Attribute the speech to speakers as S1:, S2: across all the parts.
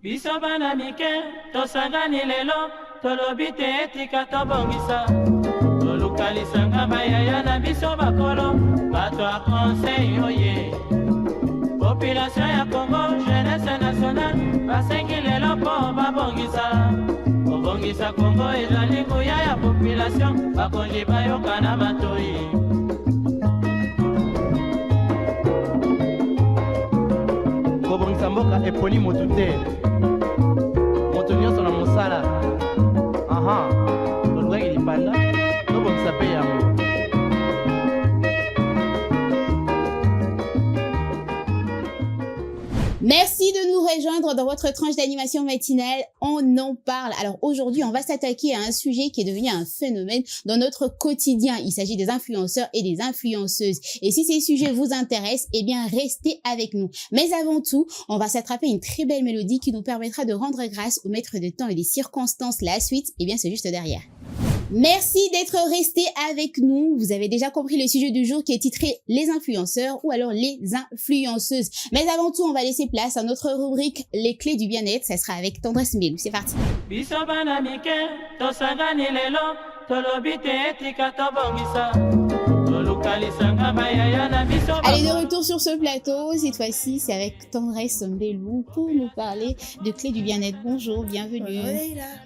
S1: Biso bana mike, tosangani lelo, tolobi te etika tobongisa. Tolukalisanga bayaya na biso bakolo, bato a conseil oye. Population ya Congo, jeunesse nationale, basengi lelo po babongisa. Kobongisa Congo ezali nguya ya population, bakonzi bayoka na matoi. Kobongisa mboka eponi motu te. Moto nyonso na mosala. Aha, tolukaki lipanda, tobongisa pe yango.
S2: Merci de nous rejoindre dans votre tranche d'animation matinale. On en parle. Alors aujourd'hui, on va s'attaquer à un sujet qui est devenu un phénomène dans notre quotidien. Il s'agit des influenceurs et des influenceuses. Et si ces sujets vous intéressent, eh bien restez avec nous. Mais avant tout, on va s'attraper une très belle mélodie qui nous permettra de rendre grâce au maître de temps et des circonstances. La suite, eh bien c'est juste derrière. Merci d'être resté avec nous. Vous avez déjà compris le sujet du jour qui est titré les influenceurs ou alors les influenceuses. Mais avant tout, on va laisser place à notre rubrique les clés du bien-être. Ça sera avec Tendresse Mbelou. C'est parti. Allez, de retour sur ce plateau. Cette fois-ci, c'est avec Tendresse Mbelou pour nous parler de clés du bien-être. Bonjour, bienvenue.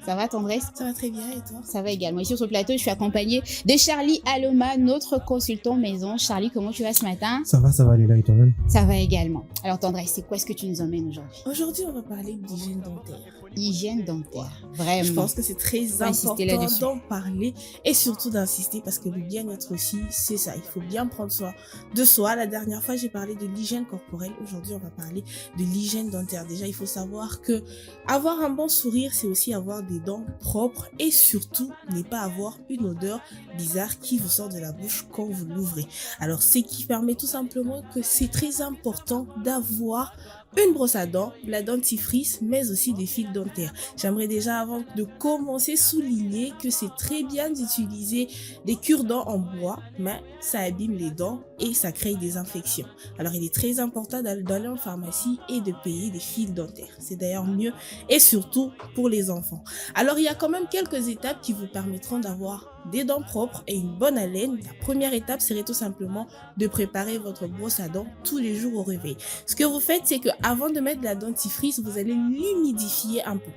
S2: Ça va, Tendresse?
S3: Ça va très bien, et toi?
S2: Ça va également. Et sur ce plateau, je suis accompagnée de Charlie Aloma, notre consultant maison. Charlie, comment tu vas ce matin?
S4: Ça va, Léla, et toi-même?
S2: Ça va également. Alors, Tendresse, c'est quoi ce que tu nous emmènes aujourd'hui?
S3: Aujourd'hui, on va parler d'hygiène dentaire.
S2: Hygiène dentaire, vraiment.
S3: Je pense que c'est très important d'en parler et surtout d'insister parce que le bien-être aussi, c'est ça. Il faut bien prendre soin de soi. La dernière fois, j'ai parlé de l'hygiène corporelle. Aujourd'hui, on va parler de l'hygiène dentaire. Déjà, il faut savoir que avoir un bon sourire, c'est aussi avoir des dents propres et surtout ne pas avoir une odeur bizarre qui vous sort de la bouche quand vous l'ouvrez. Alors, ce qui permet tout simplement que c'est très important d'avoir une brosse à dents, la dentifrice, mais aussi des fils dentaires. J'aimerais déjà, avant de commencer, souligner que c'est très bien d'utiliser des cure-dents en bois, mais ça abîme les dents et ça crée des infections. Alors, il est très important d'aller en pharmacie et de payer des fils dentaires. C'est d'ailleurs mieux et surtout pour les enfants. Alors, il y a quand même quelques étapes qui vous permettront d'avoir des dents propres et une bonne haleine. La première étape serait tout simplement de préparer votre brosse à dents tous les jours au réveil. Ce que vous faites, c'est que avant de mettre de la dentifrice, vous allez l'humidifier un peu.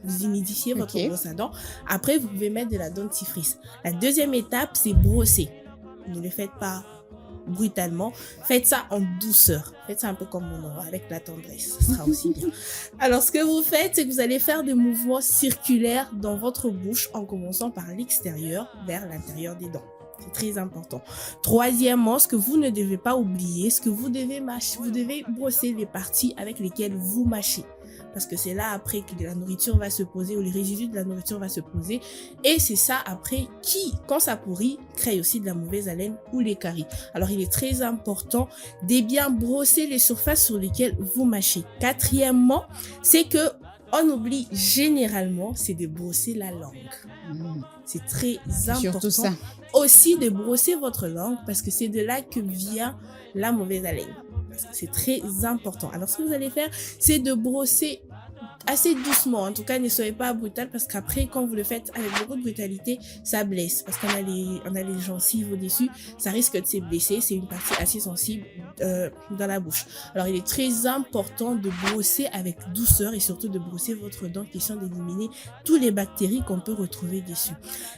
S3: Vous humidifiez votre brosse à dents. Après, vous pouvez mettre de la dentifrice. La deuxième étape, c'est brosser. Ne le faites pas brutalement, faites ça en douceur, faites ça un peu comme mon nom, avec la tendresse, ça sera aussi bien. Alors ce que vous faites, c'est que vous allez faire des mouvements circulaires dans votre bouche en commençant par l'extérieur vers l'intérieur des dents. C'est très important. Troisièmement, ce que vous ne devez pas oublier, ce que vous devez mâcher, vous devez brosser les parties avec lesquelles vous mâchez. Parce que c'est là après que la nourriture va se poser ou les résidus de la nourriture va se poser. Et c'est ça après qui, quand ça pourrit, crée aussi de la mauvaise haleine ou les caries. Alors il est très important de bien brosser les surfaces sur lesquelles vous mâchez. Quatrièmement, c'est que on oublie généralement, c'est de brosser la langue. C'est très important.
S2: Surtout ça.
S3: Aussi de brosser votre langue parce que c'est de là que vient la mauvaise haleine. C'est très important. Alors, ce que vous allez faire, c'est de brosser assez doucement. En tout cas, ne soyez pas brutal parce qu'après, quand vous le faites avec beaucoup de brutalité, ça blesse. Parce qu'on a les gencives au-dessus. Ça risque de se blesser. C'est une partie assez sensible dans la bouche. Alors, il est très important de brosser avec douceur et surtout de brosser votre dent, question d'éliminer toutes les bactéries qu'on peut retrouver dessus.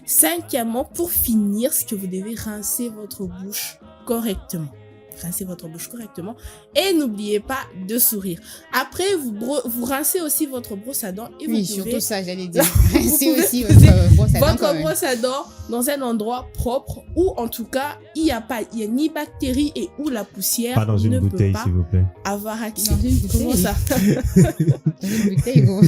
S3: Cinquièmement, pour finir, c'est que vous devez rincer votre bouche correctement. Rincez votre bouche correctement et n'oubliez pas de sourire. Après, vous rincez aussi votre brosse à dents et vous pouvez...
S2: surtout ça, j'allais dire. Rincez aussi votre brosse à dents.
S3: Votre brosse à dents dans un endroit propre où, en tout cas, il n'y a ni bactéries et où la poussière
S4: pas dans une
S3: ne
S4: bouteille,
S3: peut pas
S4: s'il vous plaît.
S3: avoir accès.
S2: Dans une bouteille.
S3: Comment ça?
S2: Dans une bouteille, gros.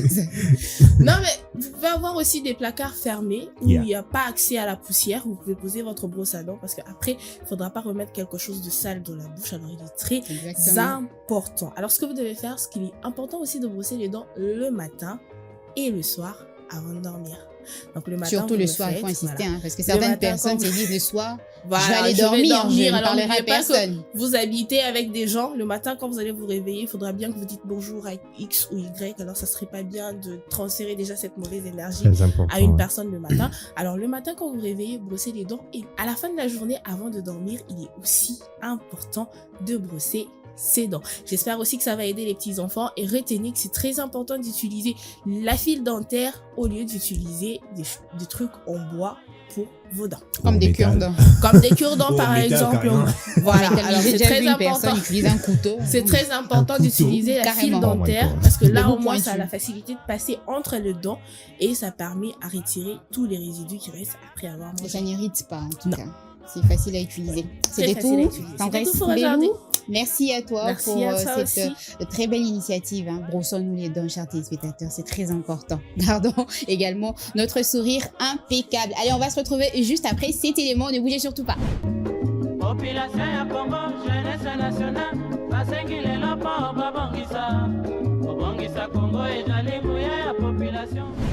S3: Non, mais vous pouvez avoir aussi des placards fermés où il n'y a pas accès à la poussière. Vous pouvez poser votre brosse à dents parce qu'après, il ne faudra pas remettre quelque chose de sale dans la bouche. Alors, il est très important. Alors, ce que vous devez faire, ce qu'il est important aussi de brosser les dents le matin et le soir avant de dormir. Donc le matin,
S2: surtout le soir, il faut insister, parce que certaines personnes se disent le soir, je vais aller dormir, je ne parlerai à personne.
S3: Vous habitez avec des gens, le matin quand vous allez vous réveiller, il faudra bien que vous dites bonjour à X ou Y, alors ça serait pas bien de transférer déjà cette mauvaise énergie à une personne le matin. Alors le matin quand vous vous réveillez, brossez les dents et à la fin de la journée, avant de dormir, il est aussi important de brosser ses dents. J'espère aussi que ça va aider les petits enfants et retenez que c'est très important d'utiliser la file dentaire au lieu d'utiliser des trucs en bois pour vos dents.
S2: Comme des cure-dents.
S3: Comme des cure-dents par exemple.
S2: Voilà. Alors c'est très important. Utilise un couteau.
S3: C'est très important d'utiliser la file dentaire parce que là au moins ça a la facilité de passer entre les dents et ça permet à retirer tous les résidus qui restent après avoir mangé.
S2: Ça n'irrite pas en tout cas. C'est facile à utiliser. C'était tout. Merci à toi pour cette très belle initiative. Brossons-nous les dents, chers téléspectateurs. C'est très important. Gardons également notre sourire impeccable. Allez, on va se retrouver juste après cet élément. Ne bougez surtout pas. Population à Congo, jeunesse nationale.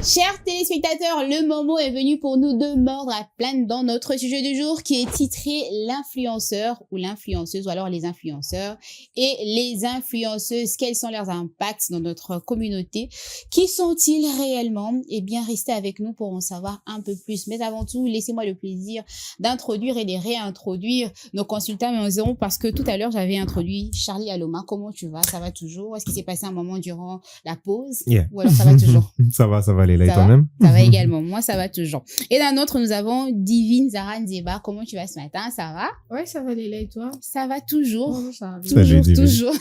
S2: Chers téléspectateurs, le moment est venu pour nous de mordre à pleines dents notre sujet du jour qui est titré l'influenceur ou l'influenceuse ou alors les influenceurs et les influenceuses. Quels sont leurs impacts dans notre communauté? Qui sont-ils réellement? Eh bien, restez avec nous pour en savoir un peu plus. Mais avant tout, laissez-moi le plaisir d'introduire et de réintroduire nos consultants maison parce que tout à l'heure, j'avais introduit Charlie Aloma. Comment tu vas? Ça va toujours? Est-ce qu'il s'est passé un moment durant la pause? Ou alors ça va toujours?
S4: Ça va, Léla, et toi-même?
S2: Ça va également. Moi, ça va toujours. Et d'un autre, nous avons Divine Zara Nzeba. Comment tu vas ce matin? Ça va?
S3: Ouais, ça va, Léla, et toi?
S2: Ça va toujours.
S3: Oh, ça va.
S2: Toujours.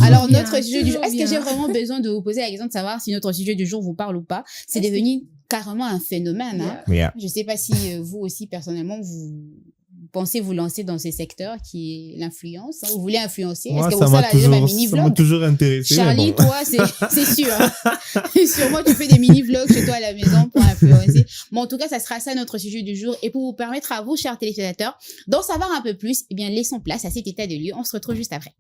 S2: Alors, notre sujet du jour, est-ce que j'ai vraiment besoin de vous poser la question de savoir si notre sujet du jour vous parle ou pas? C'est devenu carrément un phénomène. Je ne sais pas si vous aussi, personnellement, vous pensez vous lancer dans ce secteur qui est l'influence, vous voulez influencer?
S4: Moi,
S2: est-ce que vous ça
S4: m'a toujours intéressé.
S2: Charlie, toi, c'est sûr. Sûrement, tu fais des mini-vlogs chez toi à la maison pour influencer. Mais en tout cas, ça sera ça notre sujet du jour. Et pour vous permettre à vous, chers téléspectateurs, d'en savoir un peu plus, eh bien, laissons place à cet état de lieu. On se retrouve juste après.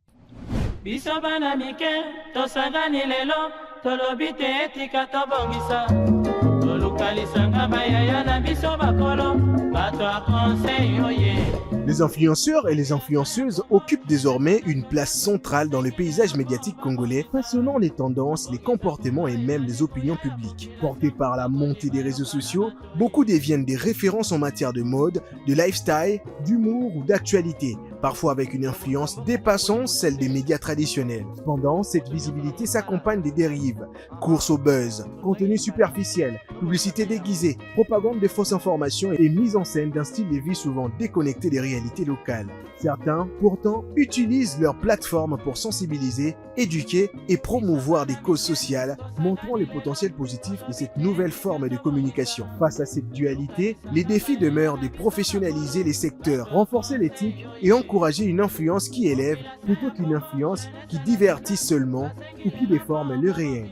S5: Les influenceurs et les influenceuses occupent désormais une place centrale dans le paysage médiatique congolais, façonnant les tendances, les comportements et même les opinions publiques. Portés par la montée des réseaux sociaux, beaucoup deviennent des références en matière de mode, de lifestyle, d'humour ou d'actualité, parfois avec une influence dépassant celle des médias traditionnels. Cependant, cette visibilité s'accompagne des dérives, course au buzz, contenu superficiel, publicité déguisée, propagande de fausses informations et mise en scène d'un style de vie souvent déconnecté des réalités locales. Certains, pourtant, utilisent leur plateforme pour sensibiliser, éduquer et promouvoir des causes sociales, montrant les potentiels positifs de cette nouvelle forme de communication. Face à cette dualité, les défis demeurent de professionnaliser les secteurs, renforcer l'éthique et encourager une influence qui élève plutôt qu'une influence qui divertit seulement ou qui déforme le réel.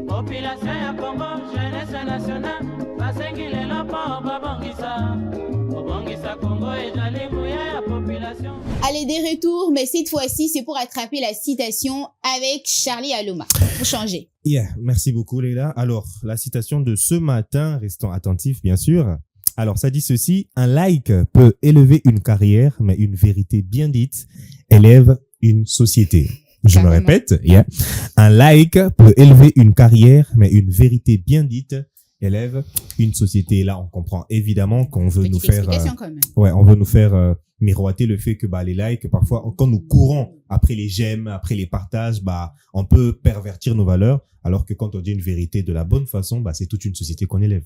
S5: Population ya Congo, jeunesse nationale,
S2: Allez, des retours, mais cette fois-ci, c'est pour attraper la citation avec Charlie Aloma. Pour changer.
S4: Merci beaucoup, Léla. Alors, la citation de ce matin, restons attentifs, bien sûr. Alors, ça dit ceci: un like peut élever une carrière, mais une vérité bien dite élève une société. Je me répète, un like peut élever une carrière, mais une vérité bien dite élève une société. Là, on comprend évidemment qu'on veut nous faire, on veut nous faire miroiter le fait que les likes, parfois, quand nous courons après les j'aime, après les partages, on peut pervertir nos valeurs, alors que quand on dit une vérité de la bonne façon, c'est toute une société qu'on élève.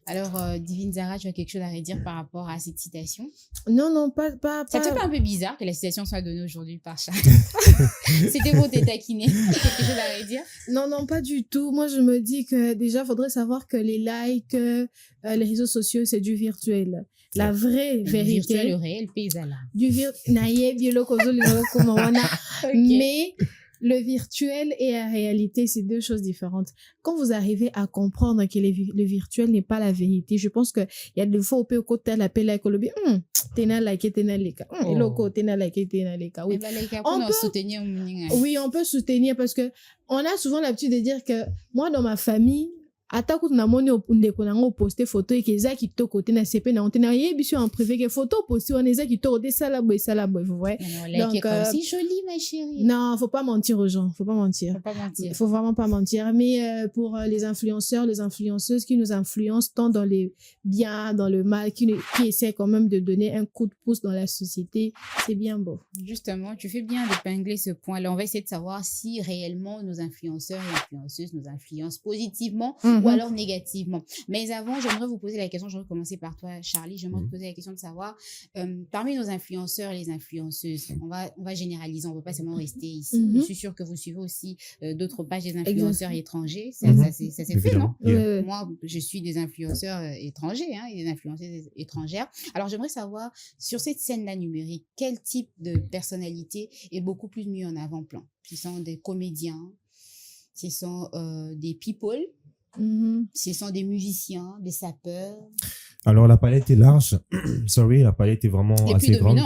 S2: Alors, Divine Zara, tu as quelque chose à redire par rapport à cette citation?
S3: Non, pas.
S2: Ça te fait un peu bizarre que la citation soit donnée aujourd'hui par Charles? C'était pour te taquiner. Quelque chose à redire?
S3: Non, pas du tout. Moi, je me dis que déjà, il faudrait savoir que les likes, les réseaux sociaux, c'est du virtuel. La vraie vérité.
S2: Virtuel, le réel, paysala.
S3: Mais le virtuel et la réalité, c'est deux choses différentes. Quand vous arrivez à comprendre que le virtuel n'est pas la vérité, je pense qu'il y a des fois, on peut côté l'appel à Colombie, tena like, tena leka. Eloko, tena like, tena leka. Oui. Oui, on peut soutenir parce que on a souvent l'habitude de dire que moi, dans ma famille, ata kutu na moni ndeko nango poster photo et que ça qui to côté na CP na on te na yebiso en privé que photo poster on est qui to côté ça là vous voyez.
S2: Donc c'est joli ma chérie.
S3: Non, faut pas mentir aux gens, faut faut vraiment pas mentir, mais pour les influenceurs, les influenceuses qui nous influencent tant dans les biens, dans le mal, qui essaient quand même de donner un coup de pouce dans la société, c'est bien beau.
S2: Justement, tu fais bien d'épingler ce point-là. On va essayer de savoir si réellement nos influenceurs et influenceuses nous influencent positivement ou alors négativement. Mais avant, j'aimerais vous poser la question, j'aimerais commencer par toi, Charlie. J'aimerais te poser la question de savoir, parmi nos influenceurs et les influenceuses, on va généraliser, on ne va pas seulement rester ici. Je suis sûre que vous suivez aussi d'autres pages des influenceurs étrangers. Ça s'est fait, non? Moi, je suis des influenceurs étrangers et des influenceuses étrangères. Alors, j'aimerais savoir, sur cette scène-là numérique, quel type de personnalité est beaucoup plus mis en avant-plan? Ce sont des comédiens, ce sont des people, ce sont des musiciens, des sapeurs.
S4: Alors, la palette est large. La palette est vraiment assez grande.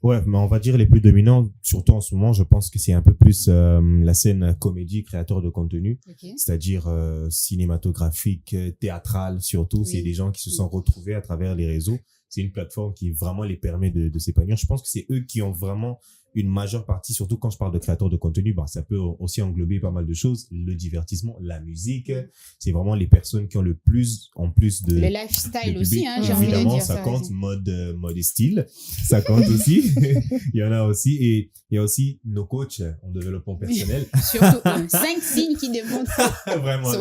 S4: Ouais, mais on va dire les plus dominants, surtout en ce moment, je pense que c'est un peu plus la scène comédie, créateur de contenu, c'est-à-dire cinématographique, théâtral surtout. C'est des gens qui se sont retrouvés à travers les réseaux. C'est une plateforme qui vraiment les permet de s'épanouir. Je pense que c'est eux qui ont vraiment une majeure partie, surtout quand je parle de créateurs de contenu, ça peut aussi englober pas mal de choses, le divertissement, la musique. C'est vraiment les personnes qui ont le plus, en plus de...
S2: Le lifestyle aussi, j'ai envie de
S4: évidemment,
S2: dire
S4: ça compte, mode et style. Ça compte aussi. Il y en a aussi. Et il y a aussi nos coachs en développement personnel.
S2: Surtout 5 signes qui démontrent.
S4: Vraiment,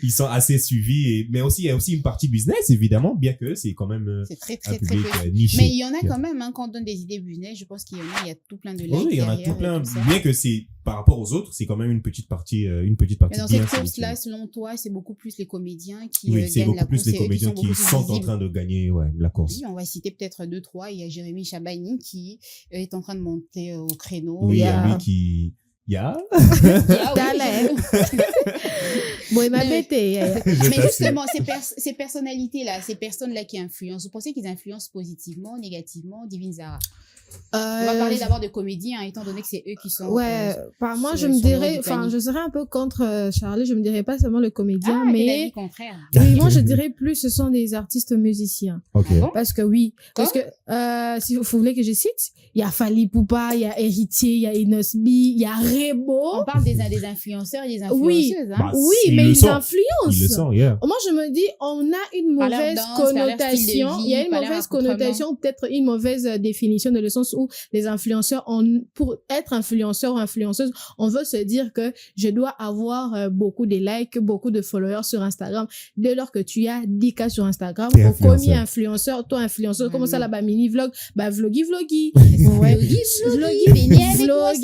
S4: ils sont assez suivis. Mais aussi, il y a aussi une partie business, évidemment, bien que c'est quand même
S2: c'est très
S4: niché.
S2: Mais il y en a quand même, quand on donne des idées business, je pense qu'il y en a, il y a tout plein de likes.
S4: Oui, il y en a tout plein. Bien que c'est, par rapport aux autres, c'est quand même une petite partie. Mais
S2: dans cette course-là, selon toi, c'est beaucoup plus les comédiens qui
S4: gagnent la course. Oui, c'est beaucoup plus les comédiens qui sont en train de gagner la course.
S2: Oui, on va citer peut-être 2-3. Il y a Jérémy Chabani qui est en train de monter au créneau.
S4: Oui, il y a lui qui...
S2: Mais justement, ces personnalités-là, ces personnes-là qui influencent, vous pensez qu'ils influencent positivement, négativement, Divine Zara? On va parler d'abord de comédiens, étant donné que c'est eux qui sont...
S3: par moi, je me dirais, je serais un peu contre Charlie, je me dirais pas seulement le comédien, mais...
S2: contraire.
S3: Oui, moi, je dirais plus, ce sont des artistes musiciens. Parce que si vous voulez que je cite, il y a Fally Poupa, il y a Héritier, il y a Inosbi, il y a Rebo.
S2: On parle des influenceurs et des influenceuses.
S3: Mais ils influencent.
S4: Ils le sont,
S3: Moi, je me dis, on a une mauvaise connotation. Il y a une mauvaise connotation, ou peut-être une mauvaise définition de le sens où les influenceurs, pour être influenceur ou influenceuse, on veut se dire que je dois avoir beaucoup de likes, beaucoup de followers sur Instagram. Dès lors que tu as 10K sur Instagram, au commis influenceur, toi influenceur, comment ça là-bas, mini vlog, vloggy. Vloggy, vlog,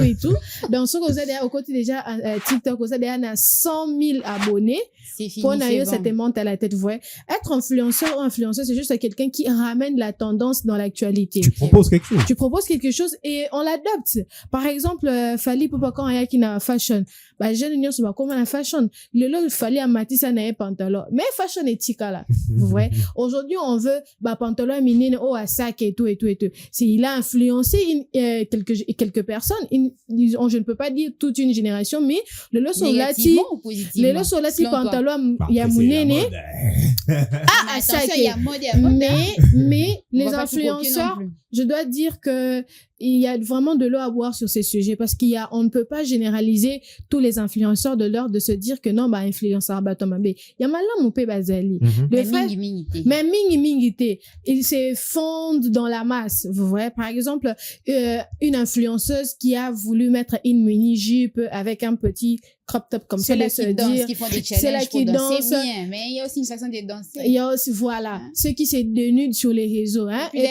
S3: et tout. Donc, ce qu'on a au côté déjà, TikTok, on a 100 000 abonnés.
S2: C'est fini.
S3: Pour Nayo, ça te monte à la tête, ouais. Être influenceur ou influenceuse, c'est juste quelqu'un qui ramène la tendance dans l'actualité.
S4: Tu proposes quelque chose.
S3: Et on l'adopte. Par exemple, Fally Poupa quand il y a qui na fashion. Jeune union c'est pas comme la fashion. Le lot Fally a matissa na pantalon. Mais fashion est tika là. Vous voyez. Aujourd'hui, on veut pantalon mini à sac et tout. C'est il a influencé quelques personnes. Je ne peux pas dire toute une génération, mais le lot sont là pantalon il y a mounene. Mais les influenceurs, je dois dire que il y a vraiment de l'eau à boire sur ces sujets parce on ne peut pas généraliser tous les influenceurs de l'heure de se dire que non, influenceur, il y a malin mon pé bazali. Mais mingité. Ils se fondent dans la masse. Vous voyez, par exemple, une influenceuse qui a voulu mettre une mini-jupe avec un petit crop top comme ça,
S2: c'est là qui danse, bien, mais il y a aussi une façon de danser.
S3: Il y a aussi, ceux qui se dénudent sur les réseaux, Et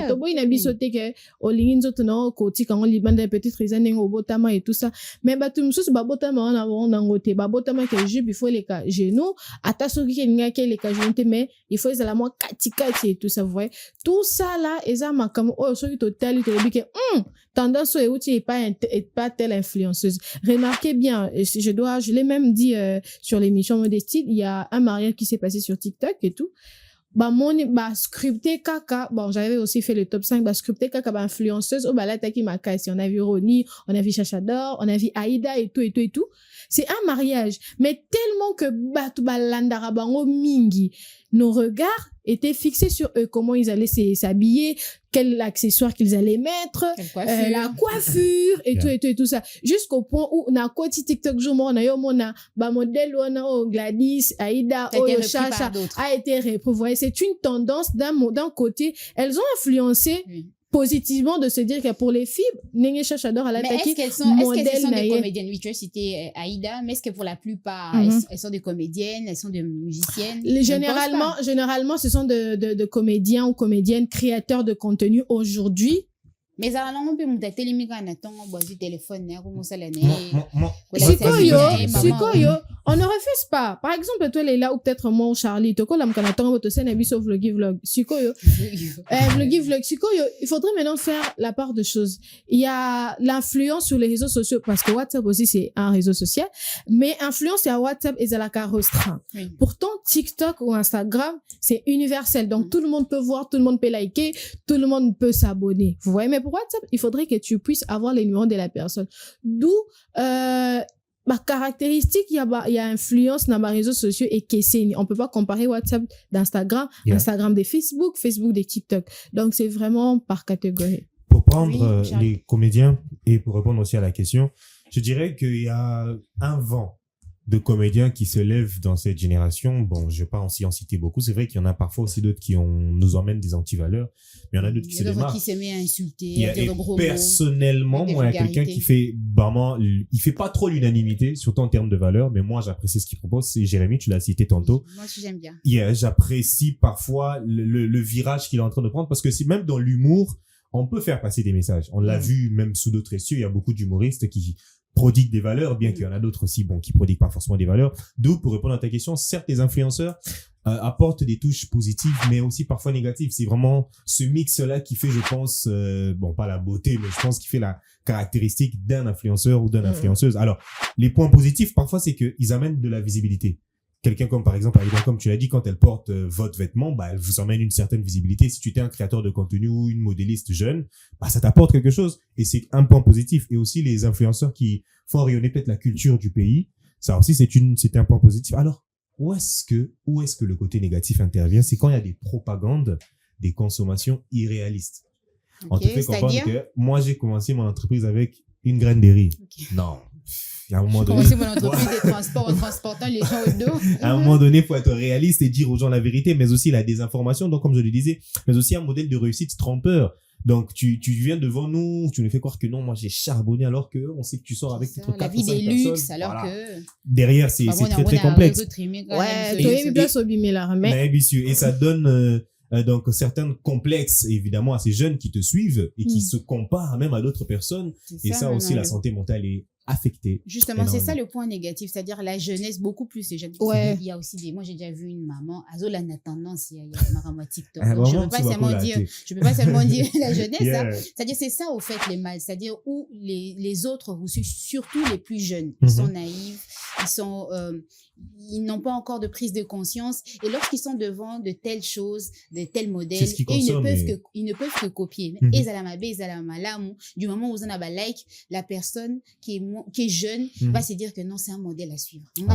S3: Tobo ina sauté que olingi nzoto na koti quand on libande petite raison au botama et tout ça. Mais tu me soucies botama on a ngoté botama que jupe il faut les cas genoux ata soki ke nga ke les cas genoux mais il faut la moi katikati et tout ça vous voyez. Tout ça là ezama comme soki total to bi que tendance et outil est pas telle influenceuse. Remarquez bien, je l'ai même dit sur l'émission Modestie, il y a un mariage qui s'est passé sur TikTok et tout. scripté kaka. Bon, j'avais aussi fait le top 5, scripté kaka, influenceuse. Là, taki makasi. On a vu Ronnie, on a vu Chachador, on a vu Aïda et tout. C'est un mariage. Mais tellement que landara bango mingi, nos regards étaient fixés sur eux, comment ils allaient s'habiller, quel accessoire qu'ils allaient mettre, la coiffure et tout ça. Jusqu'au point où, na koti TikTok, on a modèle, Gladys, Aïda, Chacha, a été repris. Vous voyez, c'est une tendance d'un côté. Elles ont influencé positivement de se dire que pour les filles, Nenge Chachador à la
S2: mais est-ce qu'elles sont des comédiennes? Oui, tu as cité Aïda, mais est-ce que pour la plupart, elles sont des comédiennes, elles sont des musiciennes?
S3: Généralement, ce sont de comédiens ou comédiennes créateurs de contenu aujourd'hui.
S2: Mais ça on peut monter télémica na tongo boisi téléphone na ko musala na
S3: Sikoyo on ne refuse pas. Par exemple toi Leila ou peut-être moi ou Charlie to ko la mkana tongo to sena biso vlog Sikoyo vlog Sikoyo, il faudrait maintenant faire la part de choses. Il y a l'influence sur les réseaux sociaux parce que WhatsApp aussi c'est un réseau social, mais influence à WhatsApp et à la cas restreint. Pourtant TikTok ou Instagram, c'est universel. Donc tout le monde peut voir, tout le monde peut liker, tout le monde peut s'abonner. Vous voyez, mais pour WhatsApp, il faudrait que tu puisses avoir les numéros de la personne. D'où caractéristique, il y a influence dans les réseaux sociaux et on peut pas comparer WhatsApp d'Instagram, Instagram de Facebook, Facebook de TikTok. Donc c'est vraiment par catégorie.
S4: Pour prendre les comédiens et pour répondre aussi à la question, je dirais qu'il y a un vent de comédiens qui se lèvent dans cette génération. Bon, je ne vais pas aussi en citer beaucoup. C'est vrai qu'il y en a parfois aussi d'autres qui nous emmènent des antivaleurs, mais il y en a d'autres qui se démarquent.
S2: Qui se met à insulter, à dire gros mots.
S4: Personnellement, moi, il y a quelqu'un qui fait vraiment, il fait pas trop l'unanimité, surtout en termes de valeurs, mais moi, j'apprécie ce qu'il propose. C'est Jérémy, tu l'as cité tantôt.
S2: Moi aussi, j'aime bien.
S4: J'apprécie parfois le virage qu'il est en train de prendre parce que c'est même dans l'humour, on peut faire passer des messages. On l'a vu même sous d'autres essieux, il y a beaucoup d'humoristes qui prodigue des valeurs, bien qu'il y en a d'autres aussi, qui prodiguent pas forcément des valeurs. D'où, pour répondre à ta question, certes, les influenceurs apportent des touches positives, mais aussi parfois négatives. C'est vraiment ce mix-là qui fait, je pense, pas la beauté, mais je pense qui fait la caractéristique d'un influenceur ou d'une influenceuse. Alors, les points positifs, parfois, c'est qu'ils amènent de la visibilité. Quelqu'un comme, par exemple, comme tu l'as dit, quand elle porte votre vêtement, elle vous emmène une certaine visibilité. Si tu étais un créateur de contenu ou une modéliste jeune, ça t'apporte quelque chose. Et c'est un point positif. Et aussi, les influenceurs qui font rayonner peut-être la culture du pays. Ça aussi, c'est un point positif. Alors, où est-ce que le côté négatif intervient? C'est quand il y a des propagandes, des consommations irréalistes. On te fait comprendre que moi, j'ai commencé mon entreprise avec une graine de riz. Non. À un moment donné,
S2: mon entreprise de transport en transportant les gens au dos.
S4: À un moment donné, il faut être réaliste et dire aux gens la vérité, mais aussi la désinformation. Donc, comme je le disais, mais aussi un modèle de réussite trompeur. Donc, tu viens devant nous, tu nous fais croire que non, moi j'ai charbonné alors que on sait que tu sors avec peut-être 4
S2: la vie des luxes, alors que
S4: derrière c'est très très complexe. Et ça donne donc certains complexes évidemment à ces jeunes qui te suivent et qui se comparent même à d'autres personnes. Et ça aussi, la santé mentale est affectée.
S2: Justement, c'est ça le point négatif, c'est-à-dire la jeunesse, beaucoup plus les jeunes. Il y a aussi moi j'ai déjà vu une maman, Azola a tendance, il y a Marama TikTok. Donc, je ne peux pas seulement dire la jeunesse, c'est-à-dire c'est ça au fait les mal, c'est-à-dire où les autres, surtout les plus jeunes, ils sont naïfs, ils n'ont pas encore de prise de conscience et lorsqu'ils sont devant de telles choses, de tels modèles, ils ne peuvent que copier. Du moment où vous en avez like, la personne qui est jeune va se dire que non, c'est un modèle à suivre. C'est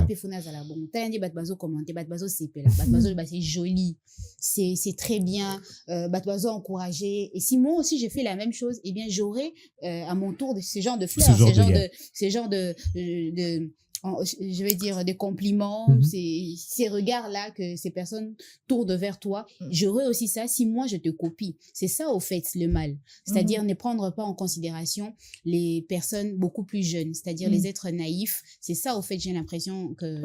S2: joli, c'est très bien, encouragé. Et si moi aussi j'ai fait la même chose, eh bien j'aurai à mon tour de ce genre de fleurs, ce genre de je vais dire des compliments, ces regards-là que ces personnes tournent vers toi. J'aurai aussi ça si moi je te copie. C'est ça au fait le mal. C'est-à-dire ne prendre pas en considération les personnes beaucoup plus jeunes, c'est-à-dire les êtres naïfs. C'est ça au fait, j'ai l'impression que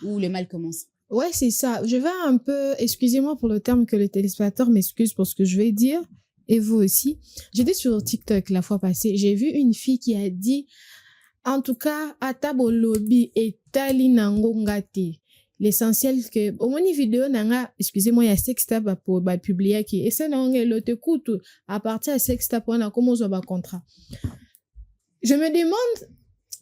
S2: où le mal commence.
S3: Ouais, c'est ça. Je vais un peu, excusez-moi pour le terme que les téléspectateurs m'excusent pour ce que je vais dire, et vous aussi. J'étais sur TikTok la fois passée. J'ai vu une fille qui a dit en tout cas, atabo lobby et tali nangongate. L'essentiel que, au moins, vidéo nanga, excusez-moi, il y a sextape pour publier qui, et ça n'a l'autre coup, à partir de sextape, on a commencé à contrat. Je me demande,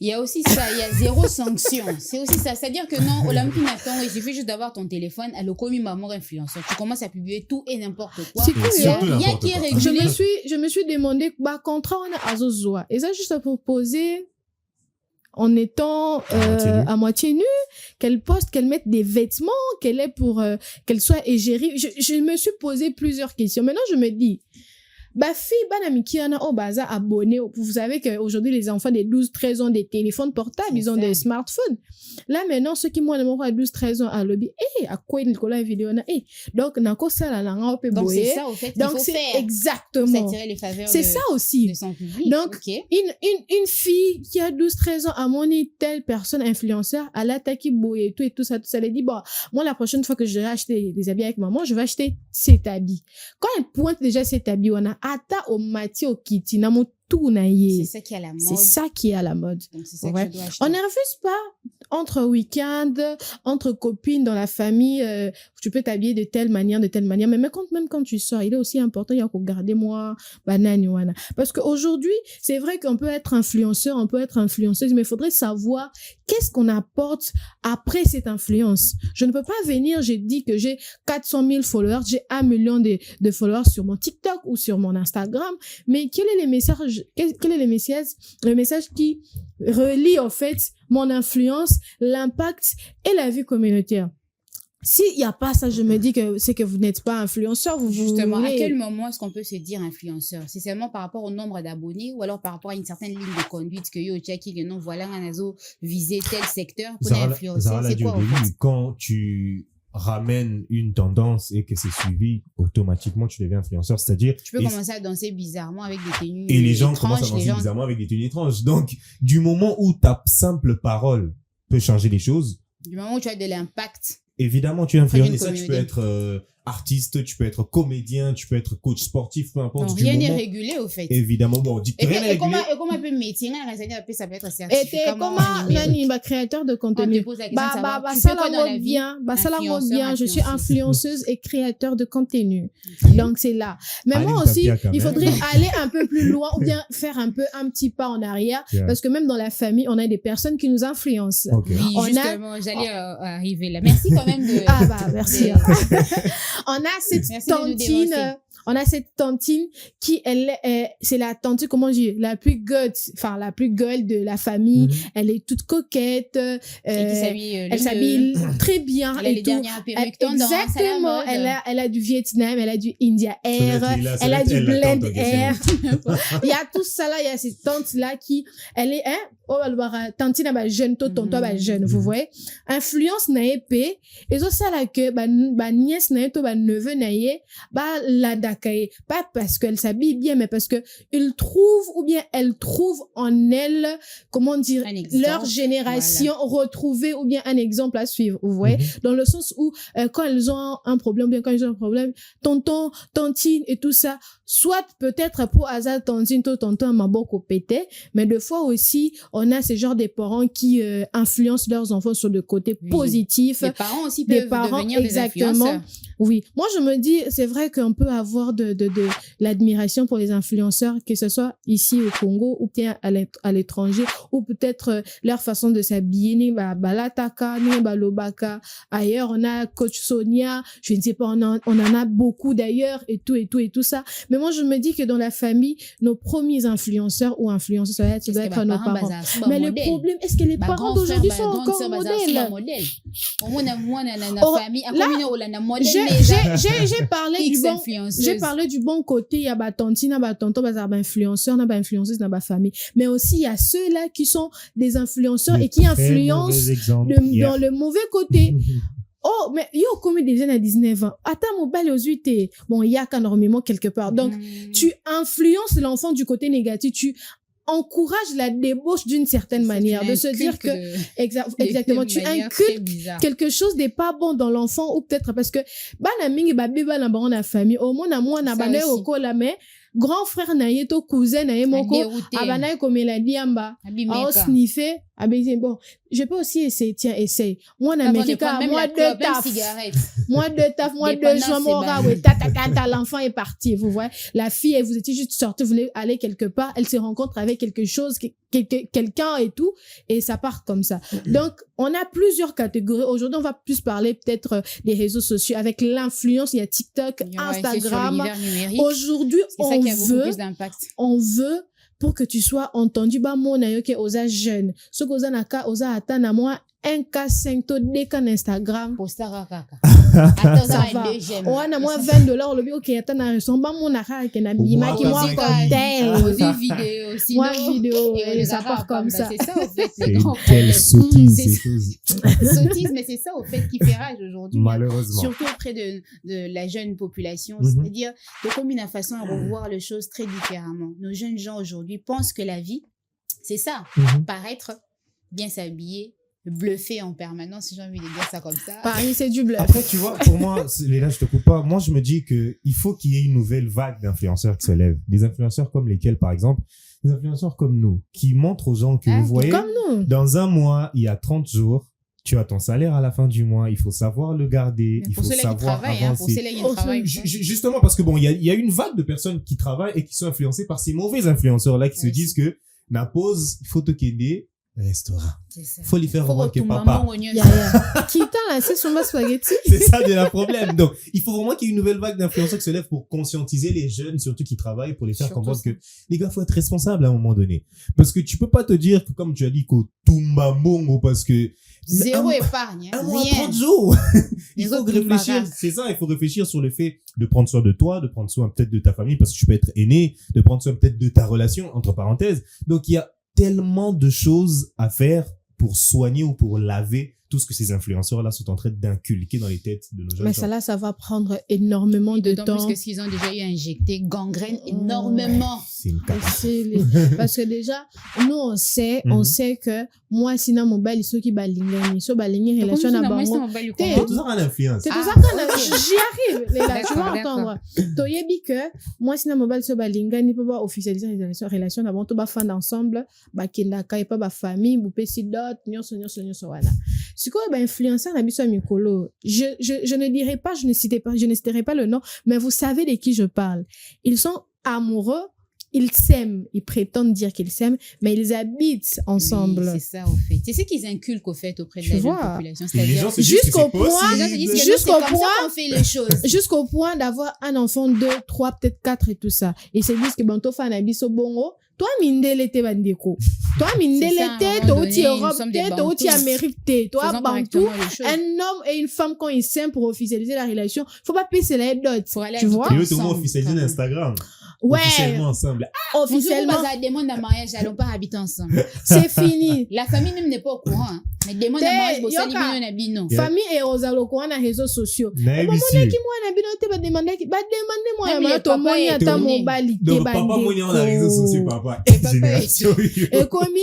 S2: Il y a aussi ça, il y a zéro sanction. C'est aussi ça. C'est-à-dire que non, Olympie Nathan, il suffit juste d'avoir ton téléphone, elle a commis maman influenceur. Tu commences à publier tout et n'importe quoi.
S3: C'est cool,
S2: il y a qui est régulé.
S3: Je me suis demandé, contrat, on a Azozoa. Et ça, juste pour poser en étant à moitié nue, qu'elle poste, qu'elle mette des vêtements, qu'elle est pour qu'elle soit égérie. Je me suis posé plusieurs questions. Maintenant, je me dis, fille, amie au bazar abonné. Vous savez qu'aujourd'hui, les enfants de 12-13 ans, des téléphones portables, ils ont des smartphones. Là, maintenant, ceux qui m'ont à 12-13 ans à lobby, à quoi il y a une vidéo, donc,
S2: donc, c'est ça, au fait,
S3: donc, c'est exactement.
S2: Pour s'attirer les faveurs
S3: c'est ça aussi.
S2: de son public.
S3: Donc, une fille qui a 12-13 ans à mon telle personne influenceur, elle a attaqué et tout ça, elle dit, bon, moi, la prochaine fois que je vais acheter des habits avec maman, je vais acheter cet habit. Quand elle pointe déjà cet habit, on a ata au mati au kiti na tout naïe.
S2: C'est ça qui est à la mode.
S3: C'est ça qui est à la mode.
S2: Donc c'est ça que je dois acheter.
S3: On ne refuse pas entre week-end, entre copines dans la famille, tu peux t'habiller de telle manière, mais même quand tu sors, il est aussi important, il y a qu'au garder moi, banane, parce qu'aujourd'hui, c'est vrai qu'on peut être influenceur, on peut être influenceuse, mais il faudrait savoir qu'est-ce qu'on apporte après cette influence. Je ne peux pas venir, j'ai dit que j'ai 400 000 followers, j'ai 1 million de followers sur mon TikTok ou sur mon Instagram, mais quel est le message qui relie en fait mon influence, l'impact et la vie communautaire? S'il n'y a pas ça, je me dis que c'est que vous n'êtes pas influenceur.
S2: Justement, à quel moment est-ce qu'on peut se dire influenceur? C'est seulement par rapport au nombre d'abonnés ou alors par rapport à une certaine ligne de conduite que yo tchaki que non voilà un réseau viser tel secteur pour influencer. C'est quoi en fait?
S4: Quand tu ramènes une tendance et que c'est suivi, automatiquement tu deviens influenceur, c'est-à-dire
S2: tu peux commencer à danser bizarrement avec des tenues
S4: et les gens commencent à danser bizarrement avec des tenues étranges. Donc du moment où ta simple parole peut changer les choses,
S2: du moment où tu as de l'impact,
S4: évidemment tu es influenceur. Et ça, tu peux être artiste, tu peux être comédien, tu peux être coach sportif, peu importe.
S2: Non, rien n'est régulé au fait.
S4: Évidemment, bon, on dit que rien n'est régulé.
S2: Et comment un peu métier, ça peut être certifié.
S3: Et comment nani créateur de contenu. Ça la bien, je suis influenceuse et créateur de contenu. Donc c'est là. Mais moi aussi, il faudrait aller un peu plus loin ou bien faire un petit pas en arrière, parce que même dans la famille, on a des personnes qui nous influencent.
S2: Oui, justement, j'allais arriver là. Merci quand même de
S3: merci. On a cette tantine qui c'est la tantine, comment dire, la plus gueule de la famille. Elle est toute coquette, elle s'habille très bien.
S2: Elle a les dernières perruques tendances.
S3: Exactement. Elle a du Vietnam, elle a du India Air, elle a du Blend Air. Il y a tout ça là, il y a cette tante là qui, elle est, tantine ba jeune, tonton ba jeune, vous voyez. Influence na épée, et ça là que, nièce na to ba neveu na ye, la dakaye. Pas parce qu'elle s'habille bien, mais parce que elle trouve en elle, comment dire, leur génération retrouvée ou bien un exemple à suivre, vous voyez. Dans le sens où, quand elles ont un problème, bien quand ils ont un problème, tonton, tantine et tout ça, soit peut-être pour hasard tantine, tonton, maboko pété, mais des fois aussi, on a ce genre de parents qui influencent leurs enfants sur le côté positif.
S2: Les parents aussi peuvent devenir des influenceurs.
S3: Oui. Moi, je me dis, c'est vrai qu'on peut avoir de l'admiration pour les influenceurs, que ce soit ici au Congo ou bien à l'étranger, ou peut-être leur façon de s'habiller, ni balataka, ni balobaka. Ailleurs, on a Coach Sonia, je ne sais pas, on en a beaucoup d'ailleurs, et tout ça. Mais moi, je me dis que dans la famille, nos premiers influenceurs ou influenceuses, ça doit être nos parents. Mais le problème, est-ce que les parents d'aujourd'hui sont encore modèles? J'ai parlé du bon côté, il y a tantine, tonton, influenceurs, influenceuse, famille. Mais aussi, il y a ceux-là qui sont des influenceurs et qui influencent dans le mauvais côté. Oh, mais yo, comme des jeunes à 19 ans. Attends, mon bal aux 8 et bon, il y a qu'énormément quelque part. Donc, tu influences l'enfant du côté négatif, tu encourages la débauche d'une certaine manière, de se dire que, exactement, tu inculques quelque chose n'est pas bon dans l'enfant, ou peut-être parce que, la famille, au moins, moi, na au mais grand frère na ye to cousin na ye moko abana komela diamba a sniffer bon je peux aussi essayer tiens essaye moi na mekika moi deux jours tata l'enfant est parti vous voyez la fille vous étiez juste sorti vous voulez aller quelque part elle se rencontre avec quelque chose quelqu'un et tout et ça part comme ça donc on a plusieurs catégories aujourd'hui on va plus parler peut-être des réseaux sociaux avec l'influence il y a TikTok Instagram aujourd'hui on veut pour que tu sois entendu ba mona yo ke oza jeune ce que oza naka oza atana moi 1K5 to 2K Instagram
S2: postara kaka
S3: ça va on a moi $20 le bio ok atana restaurant ba mona ka ke na bima ki moi cocktail vidéo et ça part comme ça
S2: c'est ça au fait
S4: quelle sottise
S2: sottise mais c'est ça au fait qui fait rage aujourd'hui
S4: malheureusement
S2: surtout auprès de la jeune population c'est-à-dire de comme une façon à revoir les choses très différemment nos jeunes gens aujourd'hui pensent que la vie c'est ça paraître bien s'habiller bluffer en permanence si j'ai envie de dire ça comme ça
S3: Paris c'est du bluff
S4: après tu vois pour moi Léla je te coupe pas moi je me dis que il faut qu'il y ait une nouvelle vague d'influenceurs qui se lève des influenceurs comme lesquels par exemple des influenceurs comme nous qui montrent aux gens que vous voyez dans un mois il y a 30 jours tu as ton salaire à la fin du mois, il faut savoir le garder, il faut savoir avancer. Justement parce que bon, il y a une vague de personnes qui travaillent et qui sont influencées par ces mauvais influenceurs-là qui se disent que na pause, il faut te qu'aider, restaurant. Faut lui faire remarquer papa.
S3: C'est
S4: ça le problème. Donc, il faut vraiment qu'il y ait une nouvelle vague d'influenceurs qui se lève pour conscientiser les jeunes, surtout qui travaillent, pour les faire comprendre que les gars, faut être responsable à un moment donné. Parce que tu peux pas te dire que, comme tu as dit, qu'au Tumba Bongo, parce que
S2: zéro épargne.
S4: Un mois, 30 jours. Il faut réfléchir. C'est ça, il faut réfléchir sur le fait de prendre soin de toi, de prendre soin peut-être de ta famille, parce que tu peux être aîné, de prendre soin peut-être de ta relation, entre parenthèses. Donc, il y a tellement de choses à faire pour soigner ou pour laver tout ce que ces influenceurs-là sont en train d'inculquer dans les têtes de nos jeunes.
S3: Mais ça va prendre énormément de temps.
S2: Parce que s'ils ont déjà eu injecté gangrène énormément.
S4: C'est une catastrophe.
S3: Parce que déjà, nous, on sait que moi, sinon, mon bel, ceux qui balingent, ceux balingent, relation à bango.
S4: C'est tout ça qu'on influence.
S3: C'est tout ça qu'on influence. J'y arrive, Léla, tu vas entendre. Toyebi que, moi, sinon, mon bel, ceux balingent, n'y peut pas officialiser relation à bango, tout va faire ensemble, bah, qui n'a pas de famille, boupé si d'autres, nyonso, voilà. C'est quoi, bah, influenceur, na biso mikolo. Je ne dirai pas, je ne citerai pas le nom, mais vous savez de qui je parle. Ils sont amoureux, ils s'aiment, ils prétendent dire qu'ils s'aiment, mais ils habitent ensemble.
S2: Oui, c'est ça, au fait. C'est ce qu'ils inculquent, au fait, auprès de la jeune population.
S4: C'est-à-dire,
S3: jusqu'au point d'avoir un enfant, 2, 3, peut-être 4 et tout ça. Ils se disent que bon, toi, fan abisso bongo, toi, mindele te bandeko. Toi, mindele te, toi, outil Europe te, toi, outil Amérique te, toi, bantou. Un homme et une femme, quand ils s'aiment pour officialiser la relation, faut pas pisser les d'autres. Tu vois?
S4: Et eux, tout le monde officialise Instagram.
S3: Ouais.
S4: Officiellement ensemble.
S2: Officiellement. On demande un mariage, allons pas habiter ensemble.
S3: C'est fini.
S2: La famille même n'est pas au courant. Hein. Mais demande un mariage, pour ça, les bino.
S3: Famille et aux allocoins dans les réseaux sociaux. Et bon, moi, qui moi, n'a bino, te va demander, moi, ton moyen, ta mobile,
S4: donc, papa, moi, on a les réseaux sociaux, papa.
S3: Et comme,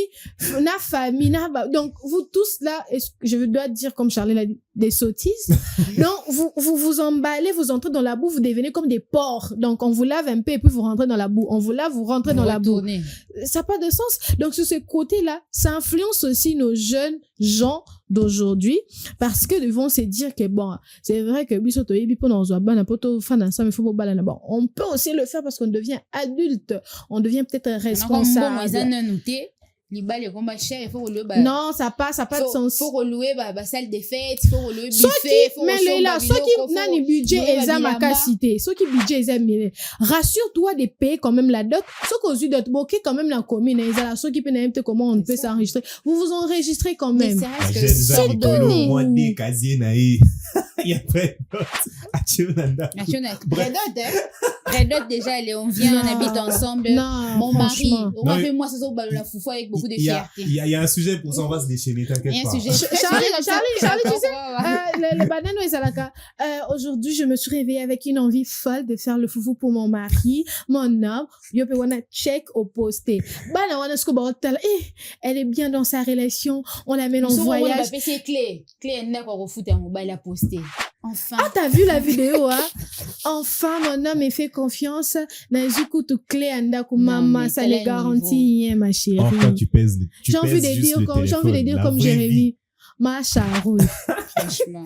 S3: na famille, donc, vous tous là, je dois dire, comme Charlie l'a dit, des sottises. Donc, vous emballez, vous entrez dans la boue, vous devenez comme des porcs. Donc, on vous lave un peu et puis vous rentrez dans la boue. On vous lave, vous rentrez dans la boue. Ça n'a pas de sens. Donc, sur ce côté-là, ça influence aussi nos jeunes gens d'aujourd'hui parce que ils vont se dire que bon, c'est vrai que on peut aussi le faire parce qu'on devient adulte. On devient peut-être responsable. Non, ça pas de sens.
S2: Faut relouer salle des fêtes, faut relouer buffet, faut
S3: mais là, ceux qui n'ont ni budget et ma capacité, ceux qui budget et rassure-toi de payer quand même la dot, ceux qui ont eu d'autres bokeh quand même la commune, ceux qui peuvent comment on peut s'enregistrer. Vous vous enregistrez quand même.
S2: Mais c'est vrai que s'ordonner.
S4: Moi des casiers naï. Il y a près
S2: Red Dot déjà, on vient, on habite ensemble.
S3: Non,
S2: mon mari, moi c'est ça la foufou avec beaucoup de fierté.
S4: Il y a un sujet pour ça, on va se déchaîner, t'inquiète pas.
S3: Charlie, tu sais, le banane et Zalaka. Aujourd'hui, je me suis réveillée avec une envie folle de faire le foufou pour mon mari, mon homme. Yo pe wana check au posté. Bana wana sko ba hotel. Elle est bien dans sa relation. On l'amène en voyage.
S2: C'est clé n'a pas refouté en mobile à poster. Enfin.
S3: Ah, t'as vu la vidéo, hein? Enfin, mon homme me fait confiance. Nazuku tout clé andaku mama, ça les garantit, ma chérie.
S4: Enfin, tu pèses.
S3: J'ai envie de dire comme Jérémy. Ma charouille.
S2: Franchement.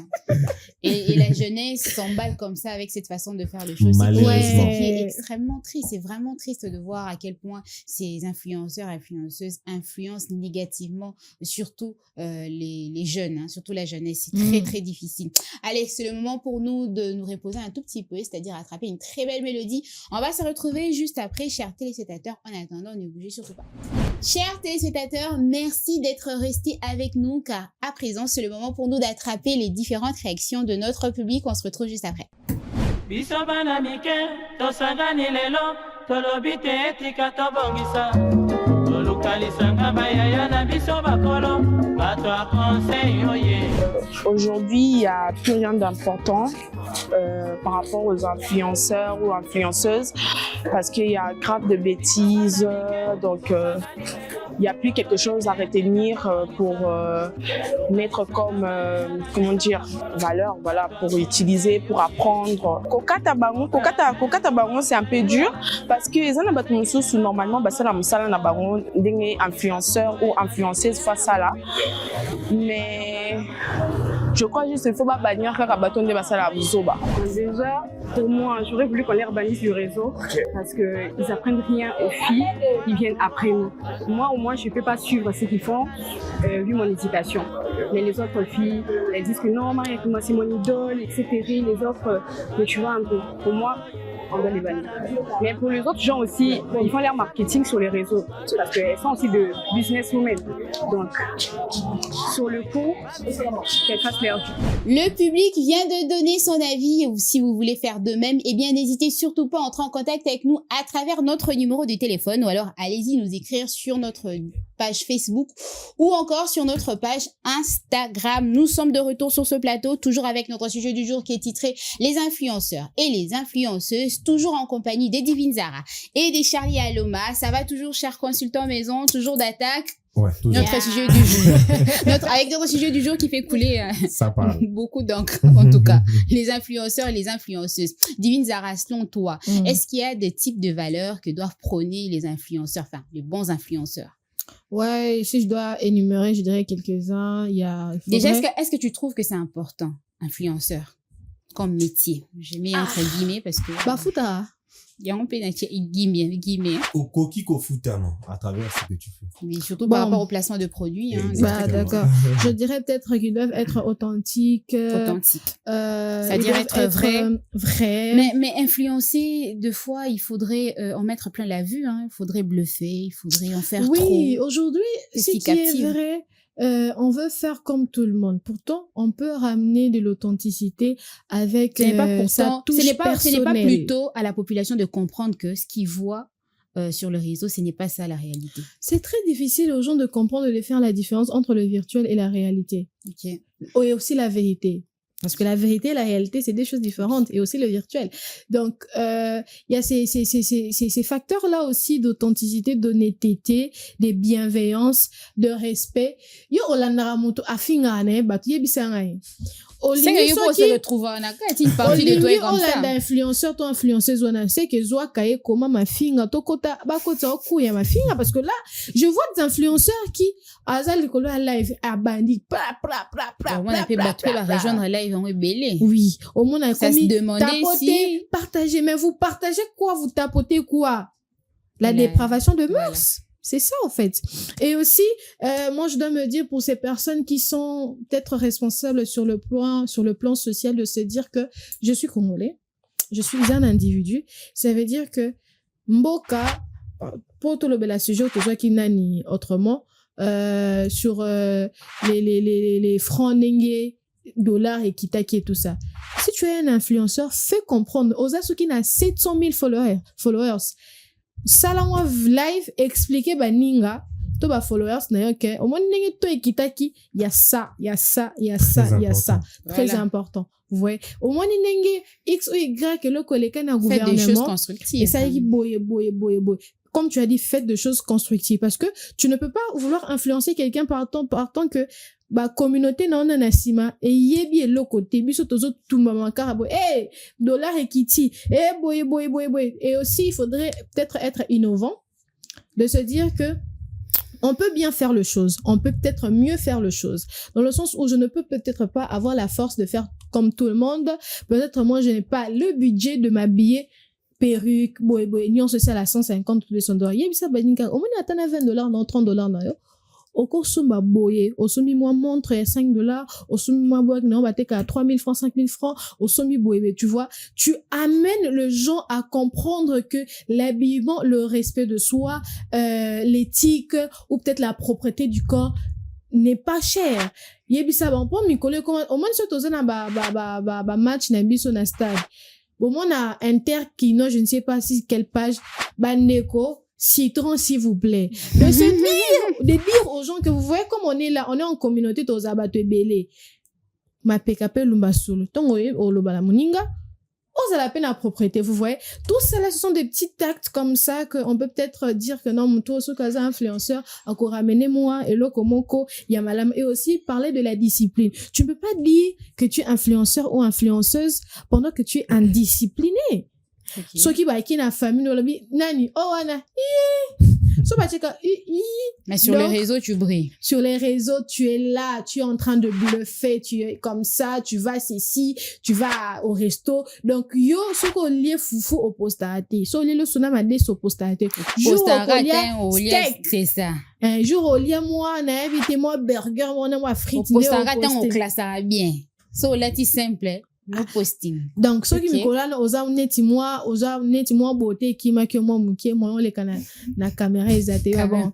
S2: Et la jeunesse s'emballe comme ça avec cette façon de faire les choses.
S4: Malheureusement.
S2: C'est qui est extrêmement triste. C'est vraiment triste de voir à quel point ces influenceurs, influenceuses influencent négativement surtout les jeunes, hein, surtout la jeunesse. C'est très, très difficile. Allez, c'est le moment pour nous de nous reposer un tout petit peu, c'est-à-dire attraper une très belle mélodie. On va se retrouver juste après, chers téléspectateurs. En attendant, ne bougez surtout pas. Chers téléspectateurs, merci d'être restés avec nous car à présent, c'est le moment pour nous d'attraper les différentes réactions de notre public. On se retrouve juste après.
S6: Aujourd'hui, il n'y a plus rien d'important par rapport aux influenceurs ou influenceuses parce qu'il y a grave de bêtises, donc il n'y a plus quelque chose à retenir pour mettre comme, comment dire, valeur, voilà, pour utiliser, pour apprendre. Kokata Bango, c'est un peu dur parce que les gens normalement, ça la des influenceurs ou influenceuses face à là. Mais je crois juste qu'il faut pas bannir car bâton de basala zoba. Déjà, pour moi, j'aurais voulu qu'on les bannisse du réseau parce que ils apprennent rien aux filles, ils viennent après nous. Moi, au moins, je peux pas suivre ce qu'ils font vu mon éducation. Mais les autres filles, elles disent que non, Maria, moi c'est mon idole, etc. Les autres, mais tu vois un peu. Pour moi, on doit les bannir. Mais pour les autres gens aussi, ils font leur marketing sur les réseaux parce qu'elles sont aussi de businesswomen. Donc, sur le coup, qu'elles fassent leur vie.
S2: Le public vient de donner son avis. Ou si vous voulez faire de même, eh bien, n'hésitez surtout pas à entrer en contact avec nous à travers notre numéro de téléphone ou alors allez-y nous écrire sur notre page Facebook ou encore sur notre page Instagram. Nous sommes de retour sur ce plateau, toujours avec notre sujet du jour qui est titré « Les influenceurs et les influenceuses », toujours en compagnie des Divine Zara et des Charlie Aloma. Ça va toujours, chers consultants maison, toujours d'attaque.
S4: Ouais, toujours.
S2: Notre sujet du jour. Avec notre sujet du jour qui fait couler
S4: ça parle.
S2: beaucoup d'encre, en tout cas. Les influenceurs et les influenceuses. Divine Zara, selon toi, est-ce qu'il y a des types de valeurs que doivent prôner les influenceurs, enfin, les bons influenceurs?
S3: Ouais, si je dois énumérer, je dirais quelques-uns.
S2: Déjà, est-ce que tu trouves que c'est important, influenceur, comme métier? Je mets entre guillemets parce que...
S3: Bah, fouta.
S2: Il y a un peu guillemets.
S4: Au coquille qu'au foutamment, à travers ce que tu fais.
S2: Mais surtout par rapport au placement de produits. Hein,
S3: bah, d'accord. Je dirais peut-être qu'ils doivent être authentiques.
S2: C'est-à-dire être vrai. Mais influencer, deux fois, il faudrait en mettre plein la vue. Hein. Il faudrait bluffer, il faudrait en faire trop.
S3: Oui, aujourd'hui, ce qui est vrai... on veut faire comme tout le monde. Pourtant, on peut ramener de l'authenticité avec sa touche personnelle.
S2: Ce n'est pas plutôt à la population de comprendre que ce qu'ils voient sur le réseau, ce n'est pas ça la réalité.
S3: C'est très difficile aux gens de comprendre, de faire la différence entre le virtuel et la réalité.
S2: Okay.
S3: Et aussi la vérité. Parce que la vérité et la réalité, c'est des choses différentes, et aussi le virtuel. Donc, il y a ces facteurs-là aussi d'authenticité, d'honnêteté, de bienveillance, de respect. Yo, olandara moto afingane, batu yebisangane.
S2: C'est que il faut se retrouver en acte, une partie de toi comme ça.
S3: Influenceur, toi influenceuse, on sait que zoa kaye comment ma finga, tokota, bakota okuya ma finga, parce que là, je vois des influenceurs qui, azal kolo live, abandi,
S2: on a pu battre la rejoindre live, on est belé.
S3: Oui, au moins on a commis
S2: tapoter,
S3: partager, mais vous partagez quoi, vous tapotez quoi? La dépravation de mœurs. Voilà. C'est ça, en fait. Et aussi, moi, je dois me dire pour ces personnes qui sont peut-être responsables sur le plan social de se dire que je suis congolais, je suis un individu. Ça veut dire que Mboka, pour tout le bel sujet, tout ça qui n'a ni autrement, sur les francs nengue, dollars et kitaki et tout ça. Si tu es un influenceur, fais comprendre. Osasuki n'a 700 000 followers. Salamwa live expliquer baninga to ba followers na yo ke au moins ndenge to ekitaki il y a ça très important. Vous voyez, au moins ndenge x ou y que le koleka na gouvernement
S2: fait des choses constructives.
S3: et ça qui boye comme tu as dit, faites des choses constructives parce que tu ne peux pas vouloir influencer quelqu'un par tant que communauté na ona nasima et yebi et l'autre côté biso tozo tumba makara boy dollar equity boy et aussi il faudrait peut-être être innovant de se dire que on peut bien faire le chose, on peut peut-être mieux faire le chose, dans le sens où je ne peux peut-être pas avoir la force de faire comme tout le monde, peut-être moi je n'ai pas le budget de m'habiller perruque, boy, nion social à 150 $200. Yebisa baninka, au moins atana $20 dans $30 na yo. Oko sumba boye, osumi moi montre $5, osumi moi boye non batek à 3 000 francs, 5 000 francs, osumi boye, tu vois, tu amènes le gens à comprendre que l'habillement, le respect de soi, l'éthique ou peut-être la propreté du corps n'est pas cher. Yebisa bon pour mikole comment au moins ce tozana ba match na biso na stade. Bon moi na Inter qui non je ne sais pas si quelle page Baneko Citron, s'il vous plaît. De dire aux gens que vous voyez comme on est là, on est en communauté aux abattu belé. Ma PKP lumba solo. Tongo o lobala moninga. On a la peine à propriété, vous voyez. Tout cela, ce sont des petits actes comme ça qu'on peut peut-être dire que non, mon tour, ce cas influenceur, encore ramener moi, et l'autre, moko, yamalam, et aussi parler de la discipline. Tu ne peux pas dire que tu es influenceur ou influenceuse pendant que tu es indiscipliné. Okay. So qui qui na famille nani ana so
S2: mais sur les réseaux tu brilles,
S3: sur les réseaux tu es là, tu es en train de bluffer, tu es comme ça, tu vas ici, tu vas au resto, donc yo ce qu'on lie foufou au postaraté so le sona mande so postaraté
S2: c'est ça
S3: un jour au lie moi na invité moi burger moi frites
S2: postaraté on classe bien so là c'est simple no posting.
S3: Donc, ceux qui me collent, osa neti moi beauté qui m'a que moi mouké, moi on les canal, la caméra est bon.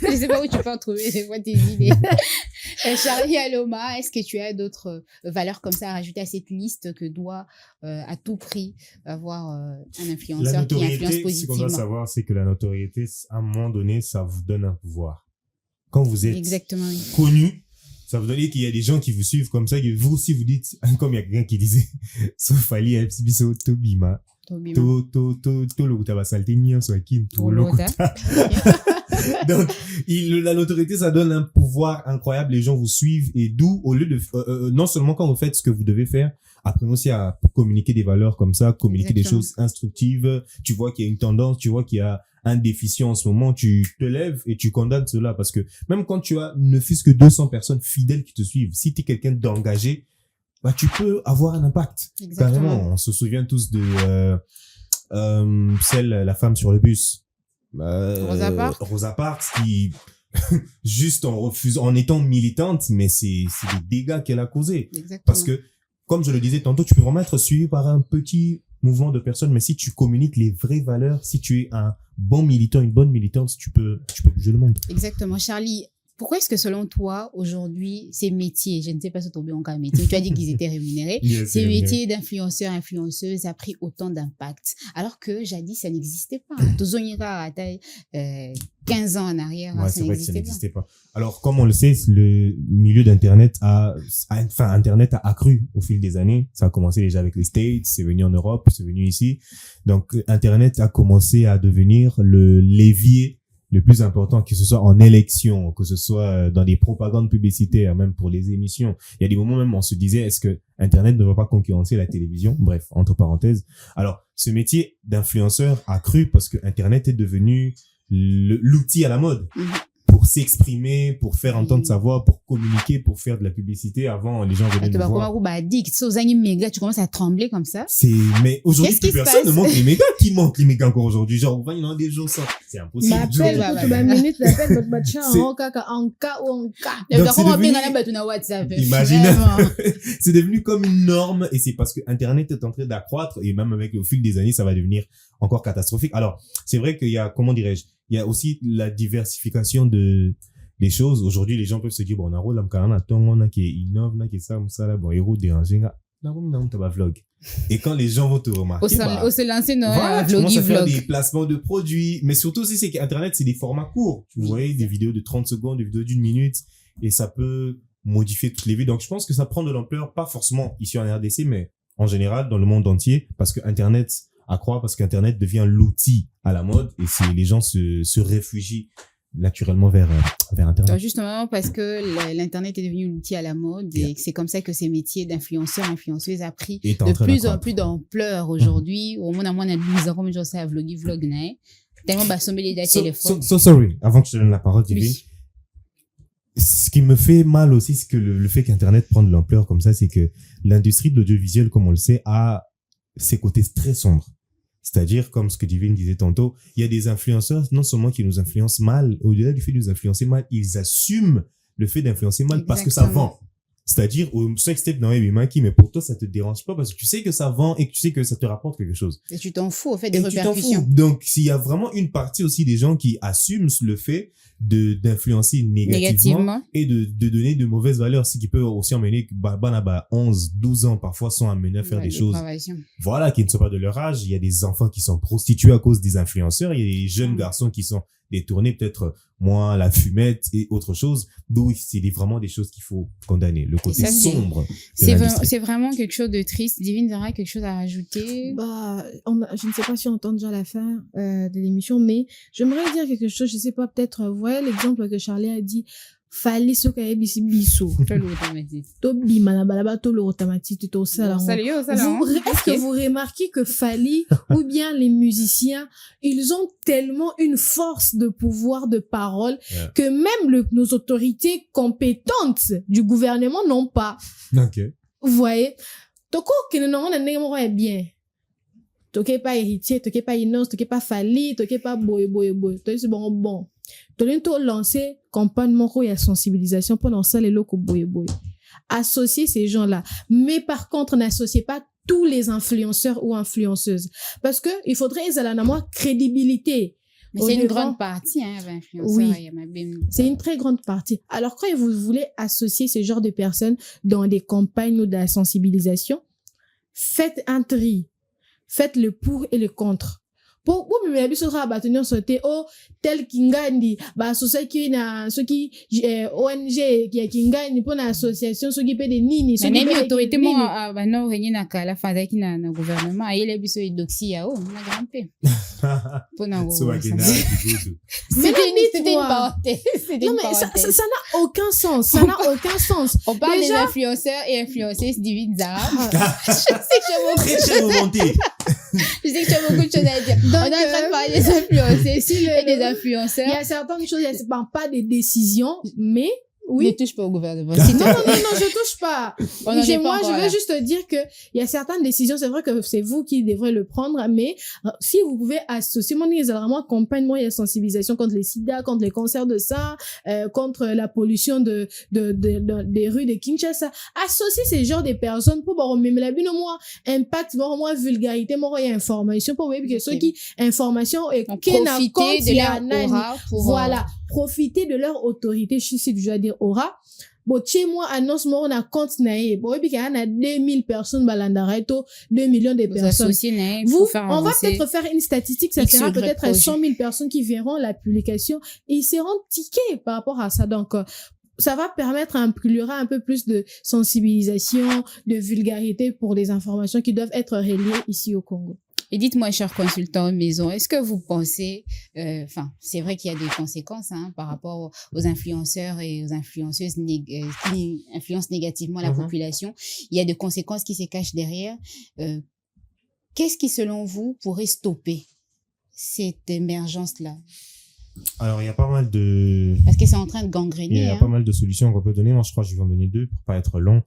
S2: Je sais pas où tu peux en trouver des fois tes idées. Charlie Aloma, est-ce que tu as d'autres valeurs comme ça à rajouter à cette liste que doit à tout prix avoir un influenceur qui influence positivement?
S4: Ce qu'on doit savoir, c'est que la notoriété, à un moment donné, ça vous donne un pouvoir. Quand vous êtes connu, ça veut dire qu'il y a des gens qui vous suivent comme ça, et vous aussi vous dites, comme il y a quelqu'un qui disait, sauf Ali, Epsibiso, Tobima, donc, la notoriété, ça donne un pouvoir incroyable, les gens vous suivent, et d'où, au lieu de, non seulement quand vous faites ce que vous devez faire, apprenez aussi à communiquer des valeurs comme ça, communiquer des choses instructives, tu vois qu'il y a une tendance, tu vois qu'il y a un déficient en ce moment, tu te lèves et tu condamnes cela parce que même quand tu as ne fût-ce que 200 personnes fidèles qui te suivent, si tu es quelqu'un d'engagé, bah tu peux avoir un impact. Carrément, on se souvient tous de la femme sur le bus, Rosa Parks qui juste en étant militante, mais c'est des dégâts qu'elle a causés. Parce que comme je le disais tantôt, tu peux vraiment être suivi par un petit mouvement de personnes, mais si tu communiques les vraies valeurs, si tu es un bon militant, une bonne militante, tu peux bouger le monde.
S2: Exactement. Charlie, pourquoi est-ce que selon toi, aujourd'hui, ces métiers, je ne sais pas si tu as oublié encore un métier, tu as dit qu'ils étaient rémunérés, ces métiers d'influenceurs, influenceuses a pris autant d'impact, alors que jadis, ça n'existait pas. 15 ans en arrière,
S4: ça n'existait pas. Alors, comme on le sait, le milieu d'Internet Internet a accru au fil des années. Ça a commencé déjà avec les States, c'est venu en Europe, c'est venu ici. Donc, Internet a commencé à devenir le levier le plus important, que ce soit en élection, que ce soit dans des propagandes publicitaires, même pour les émissions. Il y a des moments même, on se disait, est-ce que Internet ne va pas concurrencer la télévision? Bref, entre parenthèses. Alors, ce métier d'influenceur a cru parce que Internet est devenu l'outil à la mode pour s'exprimer, pour faire entendre sa voix, pour communiquer, pour faire de la publicité. Avant, les gens venaient nous voir.
S2: Tu commences à trembler comme ça.
S4: Mais aujourd'hui, plus personne ne manque les mégas. Qui manque les mégas encore aujourd'hui? Genre, il y en a des jours sans. C'est impossible. Imagine. C'est devenu comme une norme et c'est parce que Internet est en train d'accroître et même avec au fil des années, ça va devenir encore catastrophique. Alors, c'est vrai qu'il y a, comment dirais-je, il y a aussi la diversification des choses. Aujourd'hui, les gens peuvent se dire, bon, on a rôle, on a qui innove, on a qui ça, là, bon, héros dérangé, vlog. Et quand les gens vont te remarquer,
S2: tu commences
S4: à faire des placements de produits, mais surtout aussi, c'est qu'Internet, c'est des formats courts. Vous voyez, des vidéos de 30 secondes, des vidéos d'1 minute, et ça peut modifier toutes les vies. Donc, je pense que ça prend de l'ampleur, pas forcément ici en RDC, mais en général, dans le monde entier, parce que Internet à croire parce qu'Internet devient l'outil à la mode et les gens se réfugient naturellement vers Internet.
S2: Justement parce que l'Internet est devenu l'outil à la mode et c'est comme ça que ces métiers d'influenceurs, influenceuses a pris de plus en plus d'ampleur aujourd'hui. Au moins, on a 12 ans, comme je sais, à vlog, tellement sommer les téléphones.
S4: Sorry, avant que je te donne la parole, Divine. Oui. Ce qui me fait mal aussi, c'est que le fait qu'Internet prenne de l'ampleur comme ça, c'est que l'industrie de l'audiovisuel, comme on le sait, a ses côtés très sombres. C'est-à-dire, comme ce que Divine disait tantôt, il y a des influenceurs, non seulement qui nous influencent mal, au-delà du fait de nous influencer mal, ils assument le fait d'influencer mal parce que ça vend. C'est-à-dire, au sextape dans Ebimaki, mais pour toi, ça te dérange pas parce que tu sais que ça vend et que tu sais que ça te rapporte quelque chose.
S2: Et tu t'en fous, au fait, des répercussions.
S4: Donc, s'il y a vraiment une partie aussi des gens qui assument le fait d'influencer négativement et de donner de mauvaises valeurs, ce qui peut aussi emmener 11, 12 ans parfois sont amenés à faire des choses voilà, qui ne sont pas de leur âge. Il y a des enfants qui sont prostitués à cause des influenceurs, il y a des jeunes garçons qui sont détournés, peut-être moins la fumette et autre chose. Donc, c'est vraiment des choses qu'il faut condamner. Le côté sombre.
S2: C'est vraiment quelque chose de triste. Divine Zara, quelque chose à rajouter?
S3: Je ne sais pas si on entend déjà la fin de l'émission, mais j'aimerais dire quelque chose. Je ne sais pas, peut-être, vous voyez l'exemple que Charlie a dit. Fallait ce qu'il y ait biso. Tobi malabalaba to le automatique to ça. Est-ce que vous remarquez que Fally ou bien les musiciens, ils ont tellement une force de pouvoir de parole que même nos autorités compétentes du gouvernement n'ont pas.
S4: Ok.
S3: Vous voyez? Toko qui ne n'en est bien. Toké pas héritier, toké pas innocent, toké pas Fally, toké pas boy. Toké c'est bon. Tolento lancé campagne moko ya sensibilisation pendant ça les locaux boy. Associer ces gens-là, mais par contre n'associez pas tous les influenceurs ou influenceuses parce que il faudrait crédibilité.
S2: Mais c'est une grande partie influenceurs.
S3: Oui, c'est une très grande partie. Alors quand vous voulez associer ce genre de personnes dans des campagnes ou de la sensibilisation, faites un tri, faites le pour et le contre. Pour me biso ra batenir sauter tel kingandi société na ce qui ONG qui ngani pour na association ce qui peut de nini
S2: ce qui peut autorité mo bana renye na kala fanda ki na gouvernement ayele biso idoxi yao na grampe pour na c'était une parenthèse.
S3: Non mais ça n'a aucun sens,
S2: On parle des influenceurs et influenceuses Divine Zara. Je sais que tu as beaucoup de choses à dire. Donc, on est en train de parler des influenceurs et des influenceurs.
S3: Il y a certaines choses, il n'y a pas des décisions, mais oui.
S2: Ne touche pas au gouvernement.
S3: Non, je touche pas. Moi, je veux juste dire que il y a certaines décisions, c'est vrai que c'est vous qui devrez le prendre, mais si vous pouvez associer, moi, vraiment campagne, il y a sensibilisation contre les sida, contre les cancers de sein, contre la pollution des rues de Kinshasa. Associer ces genres de personnes pour même la bino moi impact, moi vulgarité, moi information pour que ceux qui information et
S2: profiter de leur aura pour
S3: voilà. Profiter de leur autorité, je sais déjà dire aura. Bon, chez moi, annonce moi, on a compte naïe. Bon, et puis, il y a 2000 personnes, balandareto, 2 millions de personnes. On va peut-être faire une statistique, ça sera peut-être 100 000 personnes qui verront la publication et ils seront tiqués par rapport à ça. Donc, ça va permettre il y aura un peu plus de sensibilisation, de vulgarité pour les informations qui doivent être reliées ici au Congo.
S2: Et dites-moi, cher consultant maison, est-ce que vous pensez, c'est vrai qu'il y a des conséquences par rapport aux influenceurs et aux influenceuses qui influencent négativement la population. Il y a des conséquences qui se cachent derrière. Qu'est-ce qui, selon vous, pourrait stopper cette émergence-là?
S4: Alors, il y a pas mal de...
S2: Parce que c'est en train de gangréner.
S4: Il y a pas mal de solutions qu'on peut donner. Moi, je crois que je vais en donner 2 pour pas être long.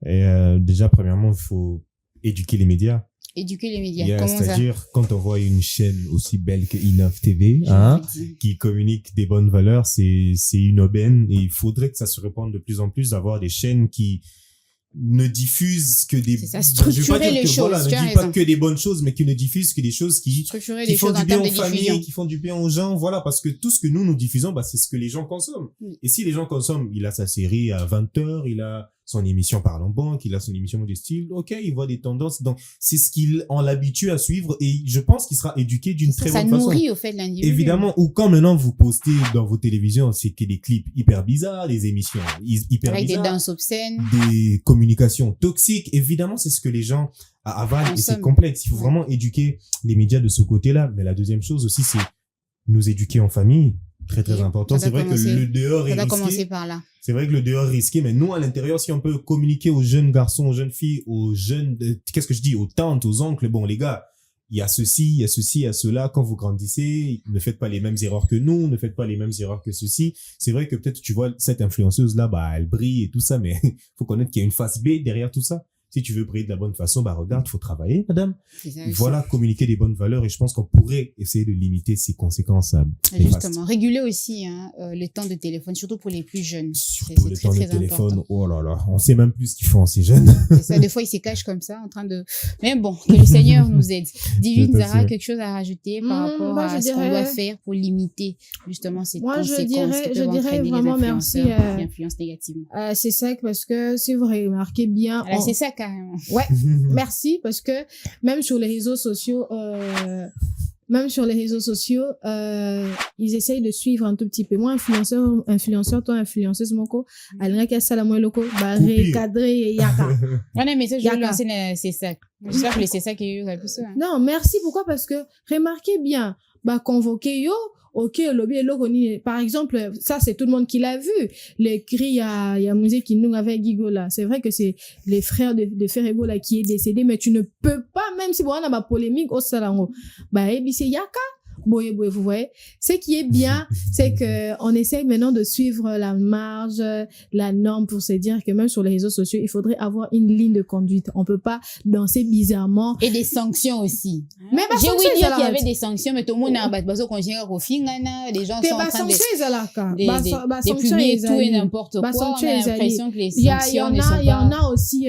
S4: Et déjà, premièrement, il faut éduquer les médias.
S2: Éduquer les médias,
S4: c'est-à-dire quand on voit une chaîne aussi belle que Innov TV qui communique des bonnes valeurs, c'est une aubaine et il faudrait que ça se répande de plus en plus, d'avoir des chaînes qui ne diffusent que des pas que des bonnes choses, mais qui ne diffusent que des choses qui font du bien aux familles, qui font du bien aux gens, voilà, parce que tout ce que nous diffusons, c'est ce que les gens consomment. Et si les gens consomment, il a sa série à 20h, il a son émission Parle en banque, il a son émission de style. Ok, il voit des tendances. Donc, c'est ce on l'habitue à suivre et je pense qu'il sera éduqué d'une très bonne façon.
S2: Ça nourrit au fait l'individu.
S4: Évidemment, ou quand maintenant vous postez dans vos télévisions, c'est que des clips hyper bizarres, des émissions hyper
S2: avec
S4: bizarres.
S2: Avec des danses obscènes.
S4: Des communications toxiques. Évidemment, c'est ce que les gens avalent et c'est complexe. Il faut vraiment éduquer les médias de ce côté-là. Mais la deuxième chose aussi, c'est nous éduquer en famille. Très, très important. C'est vrai que le dehors est risqué. Ça va commencer par là. C'est vrai que le dehors est risqué, mais nous, à l'intérieur, si on peut communiquer aux jeunes garçons, aux jeunes filles, aux jeunes, qu'est-ce que je dis, aux tantes, aux oncles, bon, les gars, il y a ceci, il y a ceci, il y a cela. Quand vous grandissez, ne faites pas les mêmes erreurs que nous, ne faites pas les mêmes erreurs que ceci. C'est vrai que peut-être tu vois cette influenceuse-là, elle brille et tout ça, mais faut connaître qu'il y a une face B derrière tout ça. Si tu veux briller de la bonne façon, regarde, faut travailler, madame. Voilà, communiquer des bonnes valeurs et je pense qu'on pourrait essayer de limiter ces conséquences.
S2: Justement, réguler aussi le temps de téléphone, surtout pour les plus jeunes.
S4: Surtout le temps de téléphone, important. Oh là là, on sait même plus ce qu'ils font, ces jeunes.
S2: Ça, des fois, ils se cachent comme ça, en train de... Mais bon, que le Seigneur nous aide. Divine Zara, quelque chose à rajouter par rapport à ce qu'on doit faire pour limiter justement ces conséquences qui peuvent entraîner les influenceurs qui influencent négativement.
S3: C'est ça, parce que si vous remarquez bien...
S2: C'est ça, carrément.
S3: Ouais, merci, parce que même sur les réseaux sociaux, ils essayent de suivre un tout petit peu. Moi, influenceur, toi, influenceuse, moko, alina kia sala moi loko, recadrer yaka.
S2: Ouais, mais ça, je vais lancer c'est ça. J'espère que c'est ça qui est plus ça.
S3: Non, merci, pourquoi? Parce que, remarquez bien, convoquer yo, ok, lobby et par exemple, ça, c'est tout le monde qui l'a vu. Les cris, il y a musée qui nous avait Guigo là. C'est vrai que c'est les frères de Ferrego là qui est décédé, mais tu ne peux pas, même si on a ma polémique au salon, c'est Yaka. Vous voyez, ce qui est bien, c'est que on essaie maintenant de suivre la marge, la norme pour se dire que même sur les réseaux sociaux, il faudrait avoir une ligne de conduite. On peut pas danser bizarrement.
S2: Et des sanctions aussi. Mais j'ai ouï dire qu'il y avait des sanctions, mais tout le monde a bateau qu'on gère au fin, les gens sont en train de publier tout et n'importe quoi. On a l'impression que les sanctions ne sont pas...
S3: Il y en a aussi,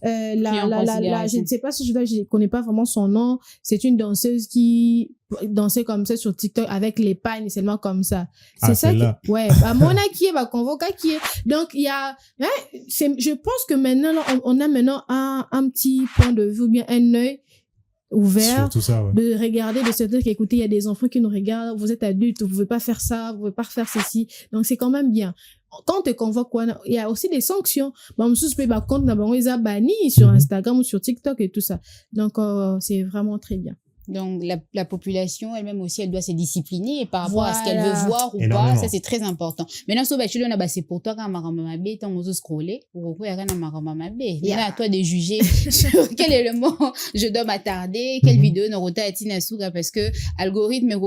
S3: je ne sais pas si je connais pas vraiment son nom. C'est une danseuse qui danser comme ça sur TikTok avec les pagnes seulement comme ça. C'est ça qui, ouais, mon qui est, convoca qui est. Donc, il y a, je pense que maintenant, on a maintenant un petit point de vue, bien un œil ouvert de regarder, de se dire qu'écoutez, il y a des enfants qui nous regardent, vous êtes adultes, vous pouvez pas faire ça, vous pouvez pas faire ceci. Donc, c'est quand même bien. Quand on te convoque, il y a aussi des sanctions. Compte, ils ont banni sur Instagram ou sur TikTok et tout ça. Donc, c'est vraiment très bien.
S2: Donc, la population elle-même aussi, elle doit se discipliner par rapport à ce qu'elle veut voir ou pas. Ça, c'est très important. Maintenant, c'est pour toi quand Maramamabé, t'as osé scroller, ou il y a Maramamabé. Il y a à toi de juger sur quel élément je dois m'attarder, quelle vidéo n'aura Tina Souga, parce que algorithme,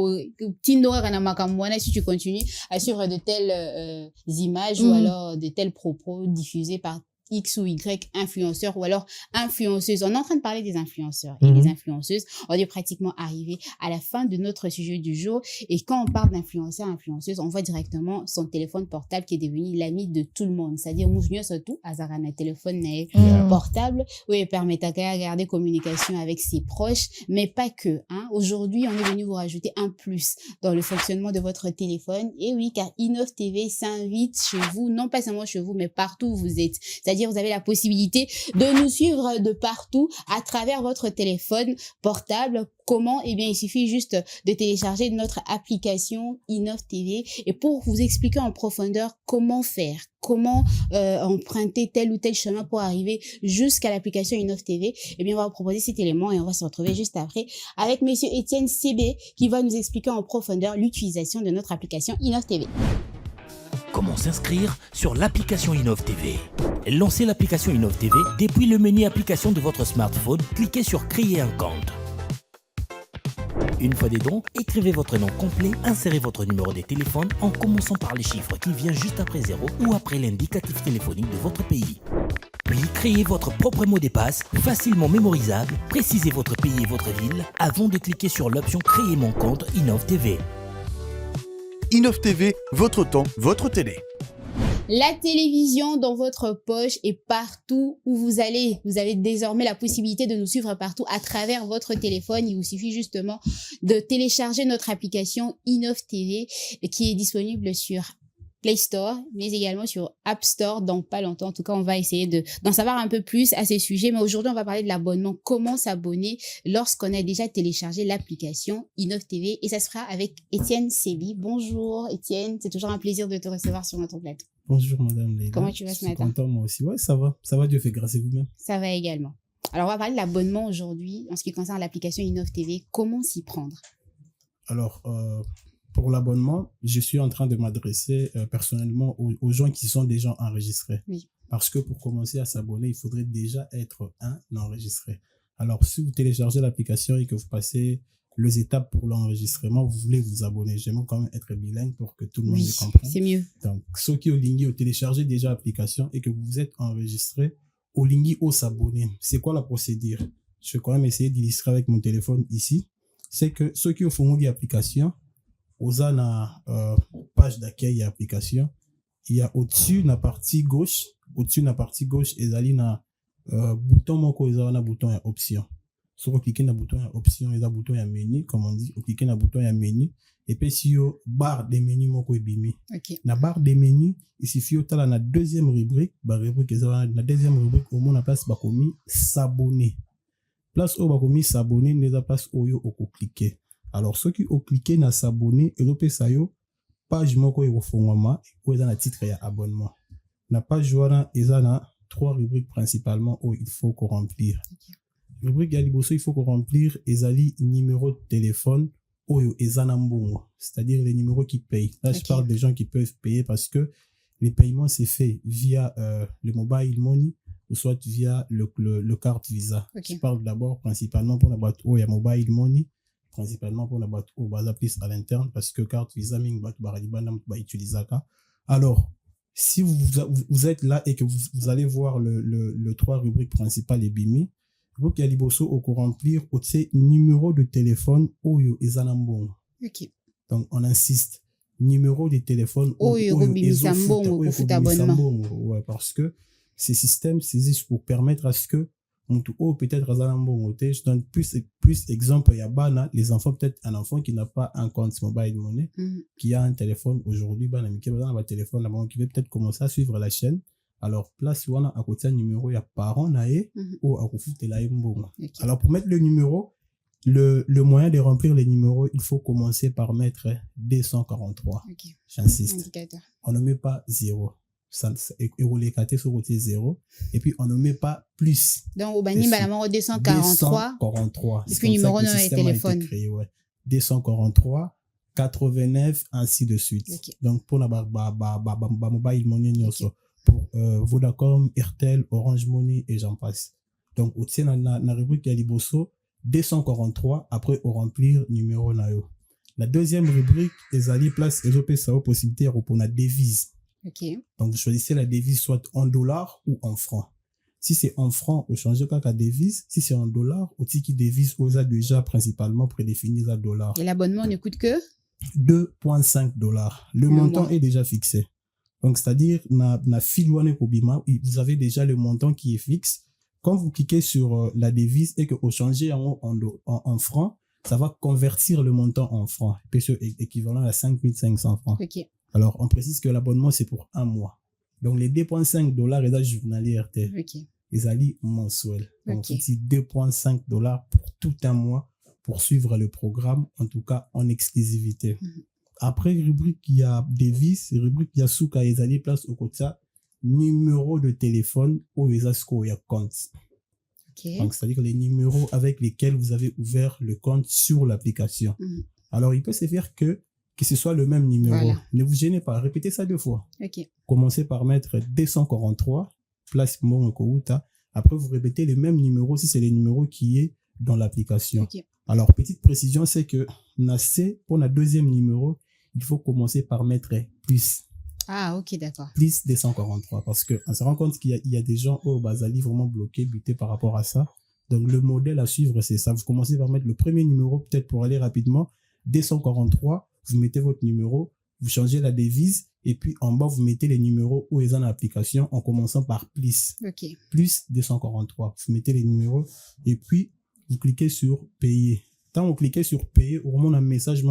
S2: si tu continues à suivre de telles images ou alors de tels propos diffusés par X ou Y influenceurs ou alors influenceuses. On est en train de parler des influenceurs et des influenceuses. On est pratiquement arrivé à la fin de notre sujet du jour. Et quand on parle d'influenceurs, influenceuses, on voit directement son téléphone portable qui est devenu l'ami de tout le monde. C'est-à-dire, Mousnio surtout, Azarana téléphone portable, oui, permet à garder communication avec ses proches, mais pas que. Aujourd'hui, on est venu vous rajouter un plus dans le fonctionnement de votre téléphone. Et oui, car Innov TV s'invite chez vous, non pas seulement chez vous, mais partout où vous êtes. C'est-à-dire, vous avez la possibilité de nous suivre de partout à travers votre téléphone portable. Comment? Eh bien, il suffit juste de télécharger notre application Innov TV. Et pour vous expliquer en profondeur comment faire, comment emprunter tel ou tel chemin pour arriver jusqu'à l'application Innov TV, eh bien, on va vous proposer cet élément et on va se retrouver juste après avec monsieur Étienne CB qui va nous expliquer en profondeur l'utilisation de notre application Innov TV.
S7: Comment s'inscrire sur l'application Innov TV? Lancez l'application Innov TV depuis le menu application de votre smartphone, cliquez sur créer un compte. Une fois dedans, écrivez votre nom complet, insérez votre numéro de téléphone en commençant par les chiffres qui viennent juste après 0 ou après l'indicatif téléphonique de votre pays. Puis créez votre propre mot de passe, facilement mémorisable, précisez votre pays et votre ville avant de cliquer sur l'option créer mon compte Innov TV.
S8: Innov TV, votre temps, votre télé.
S2: La télévision dans votre poche et partout où vous allez. Vous avez désormais la possibilité de nous suivre partout à travers votre téléphone. Il vous suffit justement de télécharger notre application Innov TV qui est disponible sur Play Store, mais également sur App Store dans pas longtemps. En tout cas, on va essayer d'en savoir un peu plus à ces sujets. Mais aujourd'hui, on va parler de l'abonnement. Comment s'abonner lorsqu'on a déjà téléchargé l'application Innov TV. Et ça se fera avec Étienne Sébi. Bonjour Étienne, c'est toujours un plaisir de te recevoir sur notre plateau.
S9: Bonjour Madame Leila.
S2: Comment tu vas ce matin?
S9: Content moi aussi. Ouais, ça va. Ça va, Dieu fait grâce à vous-même.
S2: Ça va également. Alors, on va parler de l'abonnement aujourd'hui en ce qui concerne l'application Innov TV. Comment s'y prendre?
S9: Alors, pour l'abonnement, je suis en train de m'adresser personnellement aux gens qui sont déjà enregistrés.
S2: Oui.
S9: Parce que pour commencer à s'abonner, il faudrait déjà être enregistré. Alors, si vous téléchargez l'application et que vous passez les étapes pour l'enregistrement, vous voulez vous abonner. J'aimerais quand même être bilingue pour que tout le monde le comprenne.
S2: C'est mieux.
S9: Donc, ceux qui ont téléchargé déjà l'application et que vous êtes enregistré, au lingui au s'abonner. C'est quoi la procédure? Je vais quand même essayer d'illustrer avec mon téléphone ici. C'est que ceux qui ont fourni l'application, aux na page d'accueil application, il y a au-dessus la partie gauche, et là na bouton moko na bouton ya option. Si vous cliquez na bouton ya option, il y a bouton ya menu, comme on dit, vous cliquez na bouton ya menu et puis si yo barre des menus moko ebimi.
S2: OK.
S9: Na barre des menus, il suffit au la deuxième rubrique, la deuxième rubrique au moins place bakomi s'abonner. Place au bakomi s'abonner, n'est place au yo au cliquer. Alors ceux qui ont cliqué na s'abonner et l'opé ça yo page moko yo fongoma ou dans la titre ya abonnement. Na page wana ezana trois rubriques principalement où il faut qu'on remplir.
S2: Okay.
S9: Rubrique ya liboso il faut qu'on remplir ezali numéro de téléphone oyo ezana mbongo, c'est-à-dire les numéros qui payent. Là je parle des gens qui peuvent payer parce que les paiements c'est fait via le mobile money ou soit via le carte Visa.
S2: Okay.
S9: Je parle d'abord principalement pour la boîte où il y a mobile money, principalement pour la boîte où basa plus à l'interne parce que carte Visa ming boîte baralibana ba utilisaka. Alors si vous êtes là et que vous allez voir le trois rubriques principales et bimi, vous qui a liboso au remplir au numéro de téléphone oyo ezanambongo.
S2: OK.
S9: Donc on insiste, numéro de téléphone
S2: oyo abonnement.
S9: Ouais, parce que ces systèmes saisissent pour permettre à ce que peut-être ezanambongo. Je donne plus exemple il y a bana les enfants, peut-être un enfant qui n'a pas un compte mobile money, qui a un téléphone aujourd'hui bana qui a un téléphone là qui veut peut-être commencer à suivre la chaîne. Alors place wana à côté numéro il y a parent nae ou à côté la mbongo. Alors pour mettre le numéro, le moyen de remplir les numéros, il faut commencer par mettre 243.
S2: Okay.
S9: J'insiste.
S2: Indicateur.
S9: On ne met pas 0. Ça et les catés sur côté 0 et puis on ne met pas plus.
S2: Donc au bani balamoro 243.
S9: C'est
S2: le numéro de téléphone.
S9: 243 89 ainsi de suite.
S2: Okay.
S9: Donc pour la mobile money nyoso. Pour Vodacom, Airtel, Orange Money et j'en passe. Donc, au tien na rubrique ya liboso 243 après au remplir numéro nayo. La deuxième rubrique ezali place ezopé ça possibilité pour la devise.
S2: OK.
S9: Donc vous choisissez la devise soit en dollars ou en francs. Si c'est en francs, vous changez la devise. Si c'est en dollars, au tiki devise vous a déjà principalement prédéfini la dollars.
S2: Et l'abonnement ne coûte que
S9: 2,5 $. Le montant est déjà fixé. Donc, c'est-à-dire, na filwane kobima, vous avez déjà le montant qui est fixe. Quand vous cliquez sur la devise et que vous changez en francs, ça va convertir le montant en francs. C'est équivalent à 5500 francs.
S2: OK.
S9: Alors, on précise que l'abonnement, c'est pour un mois. Donc, les 2,5 $ est journalier RT.
S2: OK.
S9: Ils allient mensuel. Donc,
S2: Okay.
S9: c'est 2,5 $ pour tout un mois pour suivre le programme, en tout cas en exclusivité. Après, rubrique, il y a devises, rubrique, il y a souka, ils allaient place au côté, numéro de téléphone, ou les asco, il y a compte.
S2: Okay.
S9: Donc, c'est-à-dire les numéros avec lesquels vous avez ouvert le compte sur l'application. Alors, il peut se faire que ce soit le même numéro.
S2: Voilà.
S9: Ne vous gênez pas, répétez ça 2 fois.
S2: OK.
S9: Commencez par mettre 243, place mon kouta. Après, vous répétez le même numéro si c'est le numéro qui est dans l'application.
S2: OK. Alors,
S9: petite précision, c'est que pour le deuxième numéro, il faut commencer par mettre plus.
S2: Ah, OK, d'accord.
S9: Plus 243. Parce qu'on se rend compte qu'il y a des gens au Basali vraiment bloqués, butés par rapport à ça. Donc, le modèle à suivre, c'est ça. Vous commencez par mettre le premier numéro, peut-être pour aller rapidement. 243, vous mettez votre numéro, vous changez la devise, et puis en bas, vous mettez les numéros où ils ont l'application en commençant par plus.
S2: OK.
S9: Plus 243. Vous mettez les numéros, et puis, vous cliquez sur payer. Quand vous cliquez sur payer, au moment un message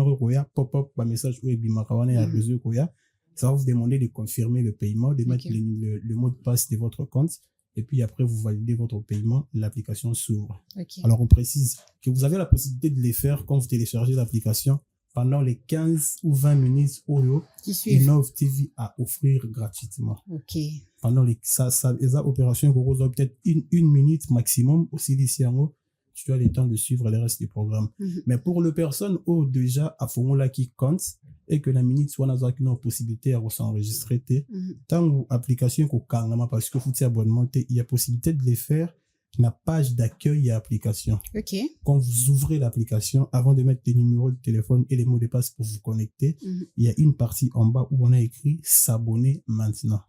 S9: pop-up, un message où il y a Ça va vous demander de confirmer le paiement, de mettre le mot de passe de votre compte. Et puis après, vous validez votre paiement, l'application s'ouvre. Alors, on précise que vous avez la possibilité de les faire quand vous téléchargez l'application pendant les 15 ou 20 minutes Oyo Innov TV à offrir gratuitement. Pendant les opérations que vous avez peut-être une minute maximum aussi d'ici en haut, tu as le temps de suivre le reste du programme. Mais pour les personnes déjà à Fongola qui compte et que la minute soit dans une possibilité à s'enregistrer, tant que l'application parce que vous avez abonnement, il y a possibilité de les faire la page d'accueil et application. Quand vous ouvrez l'application, avant de mettre les numéros de téléphone et les mots de passe pour vous connecter, il y a une partie en bas où on a écrit s'abonner maintenant.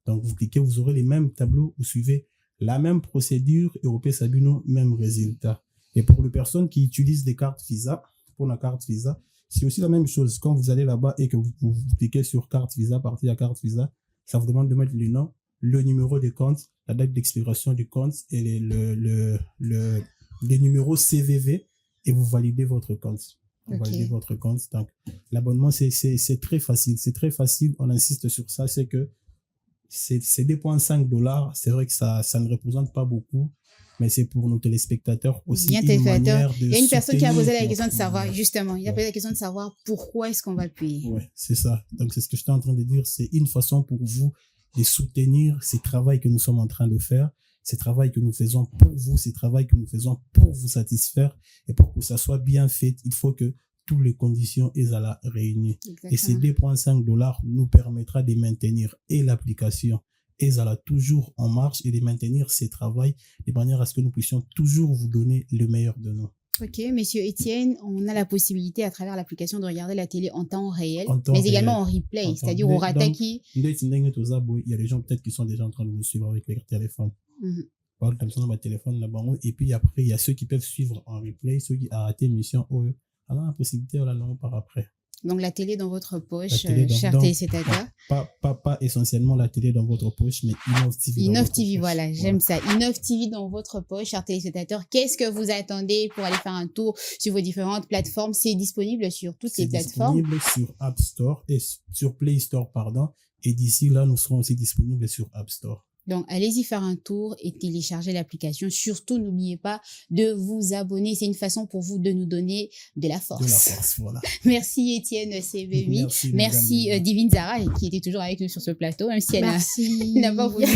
S9: Donc vous cliquez, vous aurez les mêmes tableaux, vous suivez la même procédure, Europé Sabino, même résultat. Et pour les personnes qui utilisent des cartes Visa, pour la carte Visa, c'est aussi la même chose. Quand vous allez là-bas et que vous cliquez sur carte Visa, partie de la carte Visa, ça vous demande de mettre le nom, le numéro de compte, la date d'expiration du compte et les numéros CVV et vous validez votre compte. Vous validez votre compte. Donc, l'abonnement, c'est très facile. C'est très facile. On insiste sur ça. C'est que c'est 2,5 $. C'est vrai que ça ne représente pas beaucoup, mais c'est pour nos téléspectateurs aussi.
S2: Il y a une personne qui a posé la question de savoir, justement, il a posé la question de savoir pourquoi est-ce qu'on va le payer.
S9: Ouais, c'est ça. Donc, c'est ce que j'étais en train de dire. C'est une façon pour vous de soutenir ce travail que nous sommes en train de faire, ce travail que nous faisons pour vous, ce travail que nous faisons pour vous satisfaire. Et pour que ça soit bien fait, il faut que toutes les conditions soient à la réunion. Et ces 2,5 $ nous permettra de maintenir et l'application et ça là toujours en marche et de maintenir ce travail de manière à ce que nous puissions toujours vous donner le meilleur de nous.
S2: Monsieur Étienne, on a la possibilité à travers l'application de regarder la télé en temps réel, mais également en replay, c'est-à-dire au rataki. Il
S9: y a des gens peut-être qui sont déjà en train de nous suivre avec leur téléphone. Et puis après, il y a ceux qui peuvent suivre en replay, ceux qui ont raté l'émission, alors la possibilité, on la nomme par après.
S2: Donc la télé dans votre poche, chers téléspectateurs.
S9: Pas essentiellement la télé dans votre poche, mais Innov TV.
S2: Innov TV, voilà, j'aime ça. Innov TV dans votre poche, chers téléspectateurs. Qu'est-ce que vous attendez pour aller faire un tour sur vos différentes plateformes? C'est disponible sur toutes les plateformes.
S9: C'est disponible sur App Store et sur Play Store, pardon. Et d'ici là, nous serons aussi disponibles sur App Store.
S2: Donc, allez-y faire un tour et télécharger l'application. Surtout, n'oubliez pas de vous abonner. C'est une façon pour vous de nous donner de la force.
S9: De la force, voilà.
S2: Merci Étienne CBMI. Merci Divine Zara qui était toujours avec nous sur ce plateau, même si elle n'a pas voulu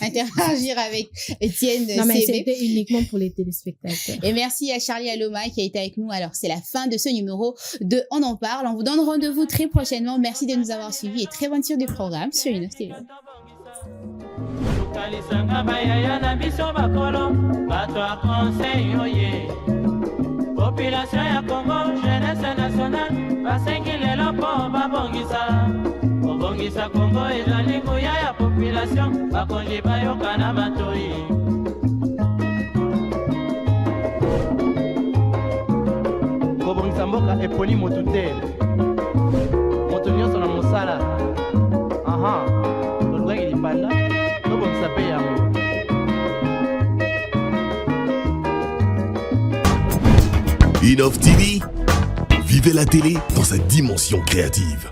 S2: interagir avec Étienne
S3: Non, mais c'était uniquement pour les téléspectateurs.
S2: Et merci à Charlie Aloma qui a été avec nous. Alors, c'est la fin de ce numéro de On en parle. On vous donne rendez-vous très prochainement. Merci de nous avoir suivis et très bonne suite du programme sur Innov TV.
S1: Kalisanga bayaya na biso bakolo bato a conseil oye population ya Congo jeunesse nationale basengi lelo mpo babongisa Congo ezali nguya ya population bakonzi bayoka na matoi kobongisa mboka eponi motu te moto nyonso na mosala tolukaki lipanda
S8: Innov TV, vivez la télé dans sa dimension créative.